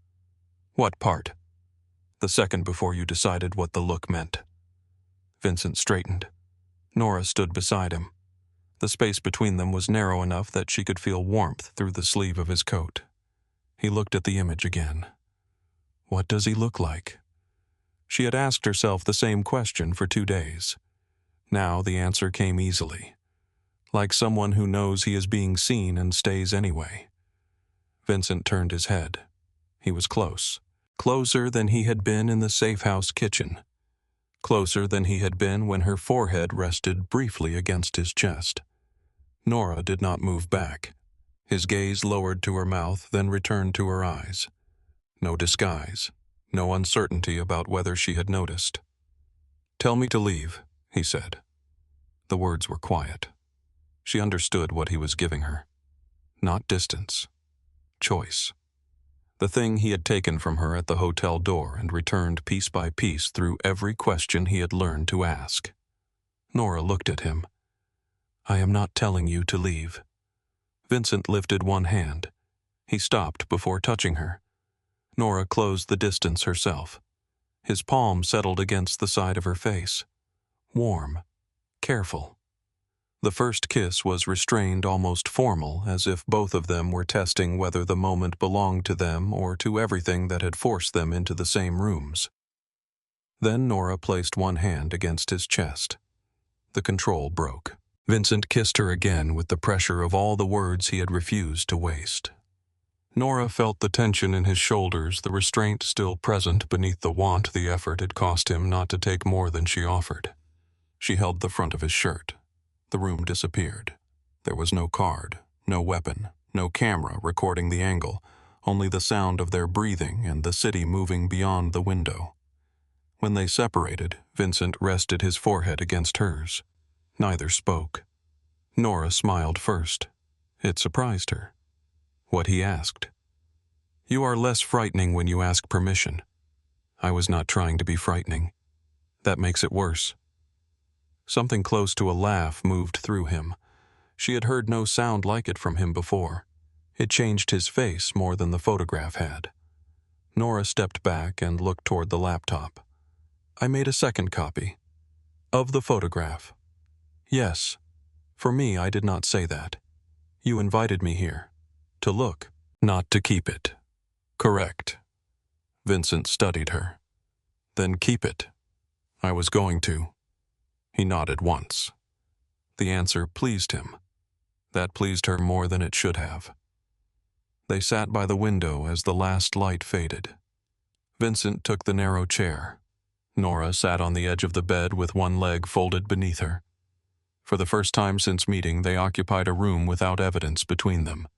"What part?" "The second before you decided what the look meant." Vincent straightened. Nora stood beside him. The space between them was narrow enough that she could feel warmth through the sleeve of his coat. He looked at the image again. What does he look like? She had asked herself the same question for 2 days. Now the answer came easily. Like someone who knows he is being seen and stays anyway. Vincent turned his head. He was close. Closer than he had been in the safe house kitchen. closer than he had been when her forehead rested briefly against his chest. Nora did not move back. His gaze lowered to her mouth, then returned to her eyes. No disguise, no uncertainty about whether she had noticed. "Tell me to leave," he said. The words were quiet. She understood what he was giving her. Not distance. Choice. The thing he had taken from her at the hotel door and returned piece by piece through every question he had learned to ask. Nora looked at him. "I am not telling you to leave." Vincent lifted one hand. He stopped before touching her. Nora closed the distance herself. His palm settled against the side of her face. Warm. Careful. The first kiss was restrained, almost formal, as if both of them were testing whether the moment belonged to them or to everything that had forced them into the same rooms. Then Nora placed one hand against his chest. The control broke. Vincent kissed her again with the pressure of all the words he had refused to waste. Nora felt the tension in his shoulders, the restraint still present beneath the want the effort had cost him not to take more than she offered. She held the front of his shirt. The room disappeared. There was no card, no weapon, no camera recording the angle, only the sound of their breathing and the city moving beyond the window. When they separated, Vincent rested his forehead against hers. Neither spoke. Nora smiled first. It surprised her. What he asked. "You are less frightening when you ask permission." "I was not trying to be frightening. That makes it worse." Something close to a laugh moved through him. She had heard no sound like it from him before. It changed his face more than the photograph had. Nora stepped back and looked toward the laptop. "I made a second copy." "Of the photograph?" "Yes. For me, I did not say that. You invited me here. To look, not to keep it." "Correct." Vincent studied her. "Then keep it." "I was going to." He nodded once. The answer pleased him. That pleased her more than it should have. They sat by the window as the last light faded. Vincent took the narrow chair. Nora sat on the edge of the bed with one leg folded beneath her. For the first time since meeting, they occupied a room without evidence between them.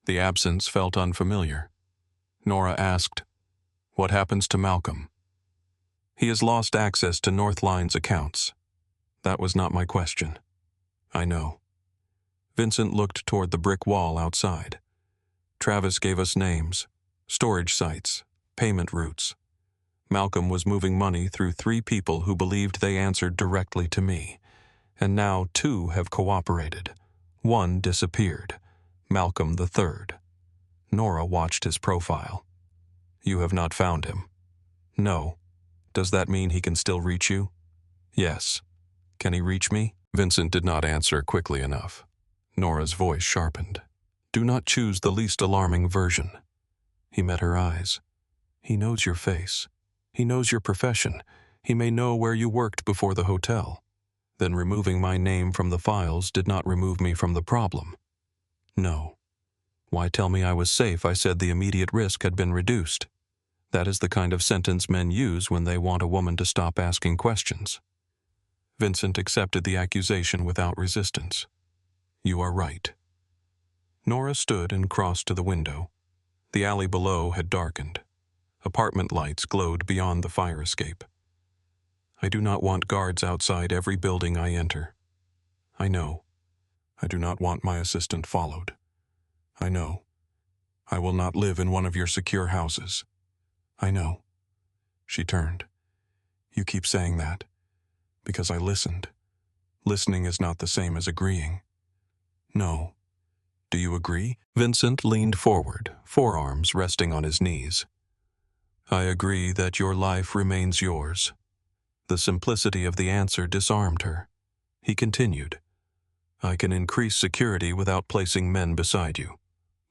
The absence felt unfamiliar. Nora asked, "What happens to Malcolm?" "He has lost access to Northline's accounts." "That was not my question." "I know." Vincent looked toward the brick wall outside. "Travis gave us names, storage sites, payment routes. Malcolm was moving money through 3 people who believed they answered directly to me. And now 2 have cooperated. 1 disappeared. Malcolm the 3rd. Nora watched his profile. "You have not found him?" "No." "Does that mean he can still reach you?" "Yes." "Can he reach me?" Vincent did not answer quickly enough. Nora's voice sharpened. "Do not choose the least alarming version." He met her eyes. "He knows your face. He knows your profession. He may know where you worked before the hotel." "Then removing my name from the files did not remove me from the problem." "No." "Why tell me I was safe? I said the immediate risk had been reduced." That is the kind of sentence men use when they want a woman to stop asking questions. Vincent accepted the accusation without resistance. "You are right." Nora stood and crossed to the window. The alley below had darkened. Apartment lights glowed beyond the fire escape. "I do not want guards outside every building I enter." "I know." "I do not want my assistant followed." "I know." "I will not live in one of your secure houses." "I know." She turned. "You keep saying that. Because I listened. Listening is not the same as agreeing." "No." "Do you agree?" Vincent leaned forward, forearms resting on his knees. "I agree that your life remains yours." The simplicity of the answer disarmed her. He continued, "I can increase security without placing men beside you.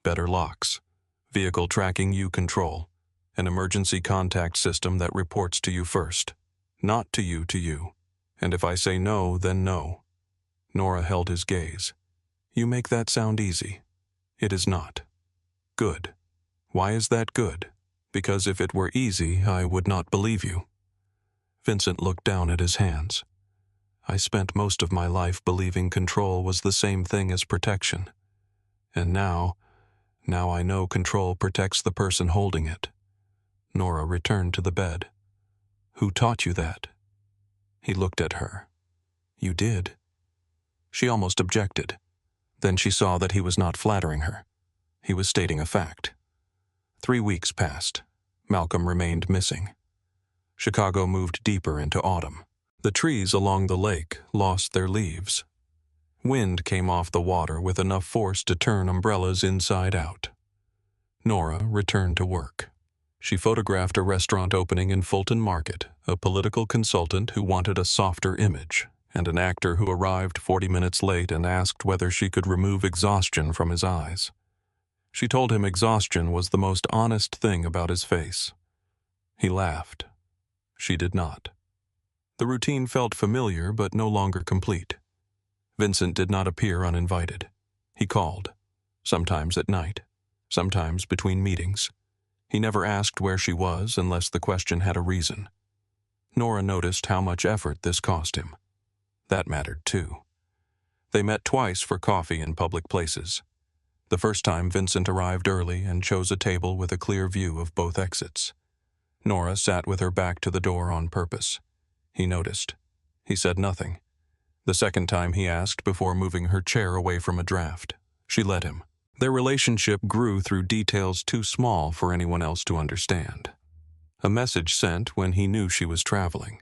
Better locks. Vehicle tracking you control. An emergency contact system that reports to you first. Not to you. And if I say no, then no." Nora held his gaze. "You make that sound easy." "It is not." "Good." "Why is that good?" "Because if it were easy, I would not believe you." Vincent looked down at his hands. I spent most of my life believing control was the same thing as protection. And now I know control protects the person holding it. Nora returned to the bed. Who taught you that? He looked at her. You did. She almost objected. Then she saw that he was not flattering her. He was stating a fact. 3 weeks passed. Malcolm remained missing. Chicago moved deeper into autumn. The trees along the lake lost their leaves. Wind came off the water with enough force to turn umbrellas inside out. Nora returned to work. She photographed a restaurant opening in Fulton Market, a political consultant who wanted a softer image, and an actor who arrived 40 minutes late and asked whether she could remove exhaustion from his eyes. She told him exhaustion was the most honest thing about his face. He laughed. She did not. The routine felt familiar but no longer complete. Vincent did not appear uninvited. He called, sometimes at night, sometimes between meetings. He never asked where she was unless the question had a reason. Nora noticed how much effort this cost him. That mattered too. They met twice for coffee in public places. The first time Vincent arrived early and chose a table with a clear view of both exits. Nora sat with her back to the door on purpose. He noticed. He said nothing. The second time he asked before moving her chair away from a draft. She let him. Their relationship grew through details too small for anyone else to understand. A message sent when he knew she was traveling.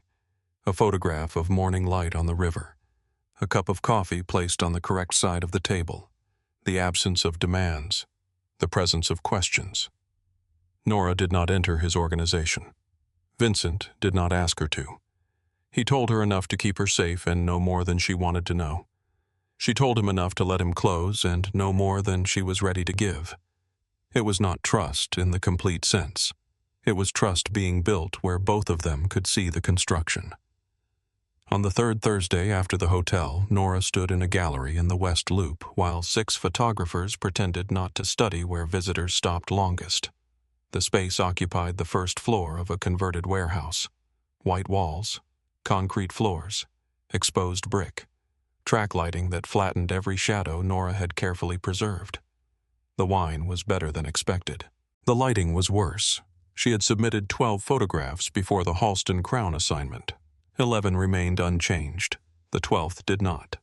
A photograph of morning light on the river. A cup of coffee placed on the correct side of the table. The absence of demands. The presence of questions. Nora did not enter his organization. Vincent did not ask her to. He told her enough to keep her safe and no more than she wanted to know. She told him enough to let him close and no more than she was ready to give. It was not trust in the complete sense. It was trust being built where both of them could see the construction. On the third Thursday after the hotel, Nora stood in a gallery in the West Loop while 6 photographers pretended not to study where visitors stopped longest. The space occupied the first floor of a converted warehouse. White walls, concrete floors, exposed brick, track lighting that flattened every shadow Nora had carefully preserved. The wine was better than expected. The lighting was worse. She had submitted 12 photographs before the Halston Crown assignment. 11 remained unchanged. The 12th did not.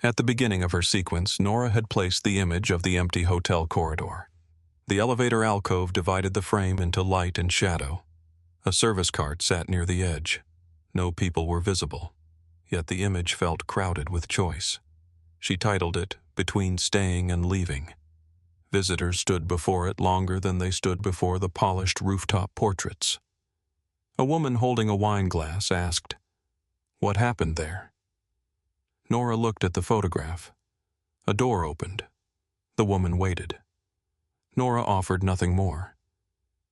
At the beginning of her sequence, Nora had placed the image of the empty hotel corridor. The elevator alcove divided the frame into light and shadow. A service cart sat near the edge. No people were visible, yet the image felt crowded with choice. She titled it, Between Staying and Leaving. Visitors stood before it longer than they stood before the polished rooftop portraits. A woman holding a wine glass asked, "What happened there?" Nora looked at the photograph. A door opened. The woman waited. Nora offered nothing more.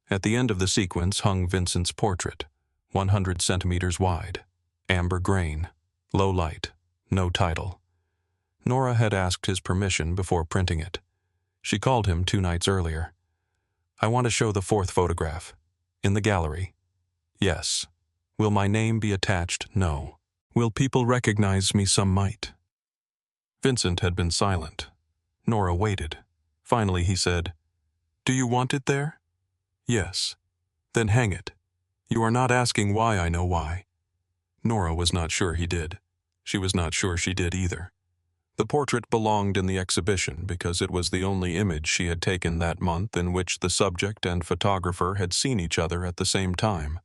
At the end of the sequence hung Vincent's portrait, 100 centimeters wide, amber grain, low light, no title. Nora had asked his permission before printing it. She called him 2 nights earlier. "I want to show the 4th photograph. In the gallery." "Yes." "Will my name be attached?" "No." "Will people recognize me?" "Some might." Vincent had been silent. Nora waited. Finally he said, "Do you want it there?" "Yes." "Then hang it. You are not asking why. I know why." Nora was not sure he did. She was not sure she did either. The portrait belonged in the exhibition because it was the only image she had taken that month in which the subject and photographer had seen each other at the same time.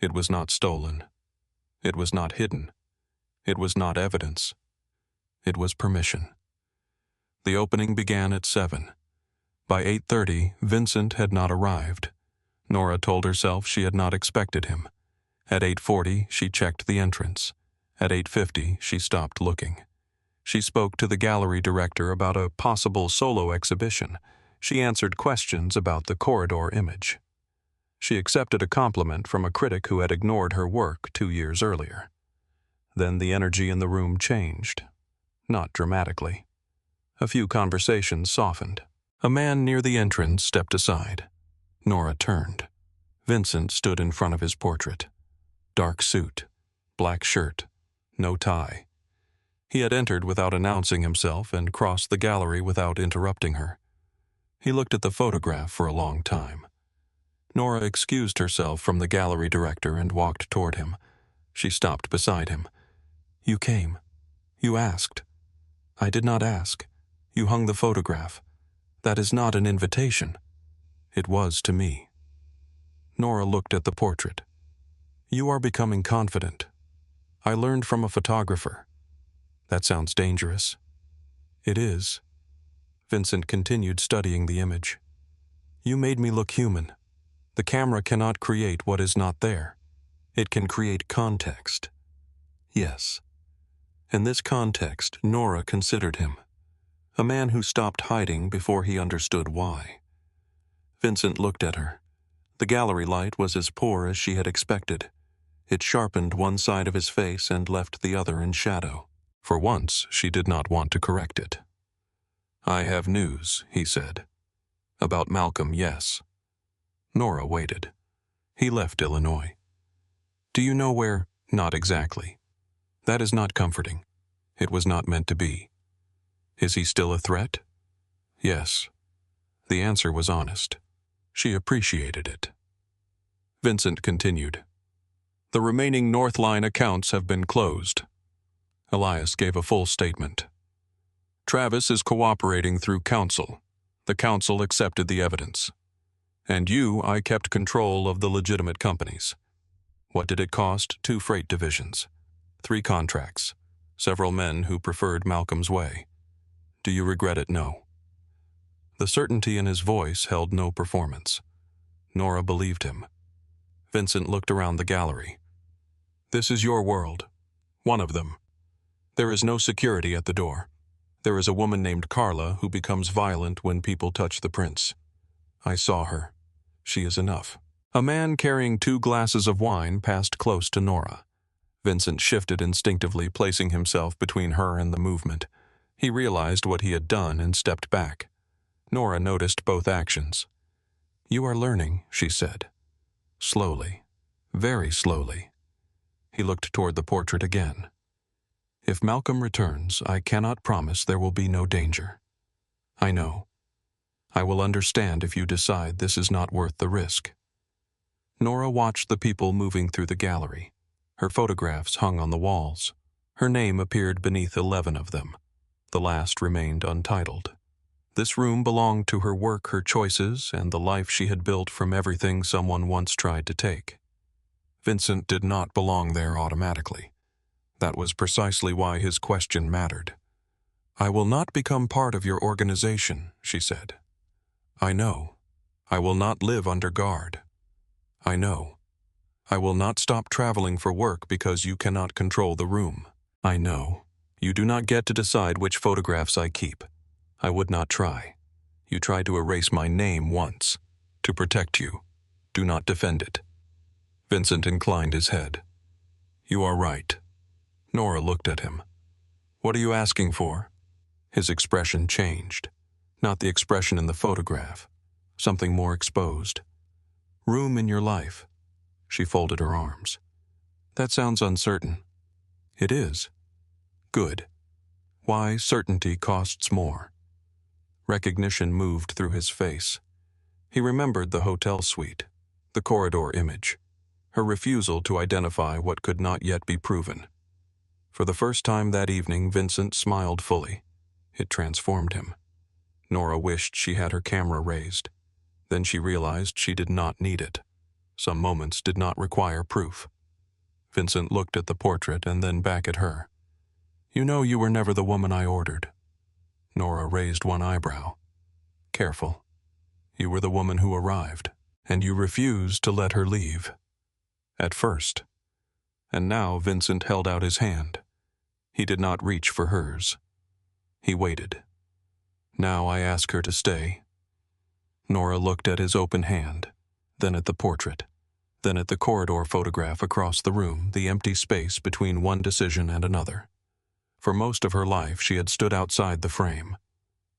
It was not stolen. It was not hidden. It was not evidence. It was permission. The opening began at 7. By 8:30, Vincent had not arrived. Nora told herself she had not expected him. At 8:40, she checked the entrance. At 8:50, she stopped looking. She spoke to the gallery director about a possible solo exhibition. She answered questions about the corridor image. She accepted a compliment from a critic who had ignored her work 2 years earlier. Then the energy in the room changed. Not dramatically. A few conversations softened. A man near the entrance stepped aside. Nora turned. Vincent stood in front of his portrait. Dark suit, black shirt, no tie. He had entered without announcing himself and crossed the gallery without interrupting her. He looked at the photograph for a long time. Nora excused herself from the gallery director and walked toward him. She stopped beside him. "You came. You asked." "I did not ask. You hung the photograph. That is not an invitation." "It was to me." Nora looked at the portrait. "You are becoming confident. I learned from a photographer." "That sounds dangerous." "It is." Vincent continued studying the image. "You made me look human. The camera cannot create what is not there. It can create context." Yes. In this context, Nora considered him. A man who stopped hiding before he understood why. Vincent looked at her. The gallery light was as poor as she had expected. It sharpened one side of his face and left the other in shadow. For once, she did not want to correct it. "I have news," he said. "About Malcolm, yes." Nora waited. "He left Illinois." "Do you know where?" "Not exactly." "That is not comforting. It was not meant to be." "Is he still a threat?" "Yes." The answer was honest. She appreciated it. Vincent continued. "The remaining North Line accounts have been closed." Elias gave a full statement. "Travis is cooperating through counsel. The counsel accepted the evidence. And I kept control of the legitimate companies. What did it cost? 2 freight divisions, 3 contracts, several men who preferred Malcolm's way. Do you regret it? No." The certainty in his voice held no performance. Nora believed him. Vincent looked around the gallery. "This is your world. One of them. There is no security at the door. There is a woman named Carla who becomes violent when people touch the prince. I saw her. She is enough." A man carrying 2 glasses of wine passed close to Nora. Vincent shifted instinctively, placing himself between her and the movement. He realized what he had done and stepped back. Nora noticed both actions. "You are learning," she said. Slowly. Very slowly. He looked toward the portrait again. "If Malcolm returns, I cannot promise there will be no danger. I know. I will understand if you decide this is not worth the risk." Nora watched the people moving through the gallery. Her photographs hung on the walls. Her name appeared beneath 11 of them. The last remained untitled. This room belonged to her work, her choices, and the life she had built from everything someone once tried to take. Vincent did not belong there automatically. That was precisely why his question mattered. "I will not become part of your organization," she said. "I know. I will not live under guard. I know. I will not stop traveling for work because you cannot control the room. I know. You do not get to decide which photographs I keep. I would not try. You tried to erase my name once. To protect you. Do not defend it." Vincent inclined his head. "You are right." Nora looked at him. "What are you asking for?" His expression changed. Not the expression in the photograph. Something more exposed. "Room in your life." She folded her arms. "That sounds uncertain." "It is." "Good. Why certainty costs more." Recognition moved through his face. He remembered the hotel suite, the corridor image, her refusal to identify what could not yet be proven. For the first time that evening, Vincent smiled fully. It transformed him. Nora wished she had her camera raised. Then she realized she did not need it. Some moments did not require proof. Vincent looked at the portrait and then back at her. "You know you were never the woman I ordered." Nora raised one eyebrow. "Careful. You were the woman who arrived, and you refused to let her leave. At first." And now Vincent held out his hand. He did not reach for hers. He waited. "Now I ask her to stay." Nora looked at his open hand, then at the portrait, then at the corridor photograph across the room, the empty space between one decision and another. For most of her life she had stood outside the frame,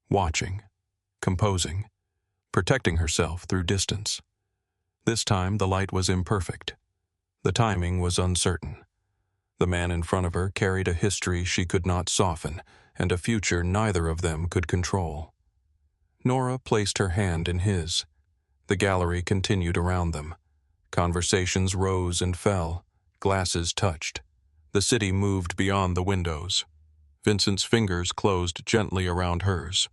watching, composing, protecting herself through distance. This time the light was imperfect. The timing was uncertain. The man in front of her carried a history she could not soften, and a future neither of them could control. Nora placed her hand in his. The gallery continued around them. Conversations rose and fell. Glasses touched. The city moved beyond the windows. Vincent's fingers closed gently around hers.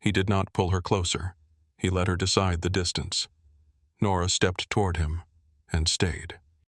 He did not pull her closer. He let her decide the distance. Nora stepped toward him and stayed.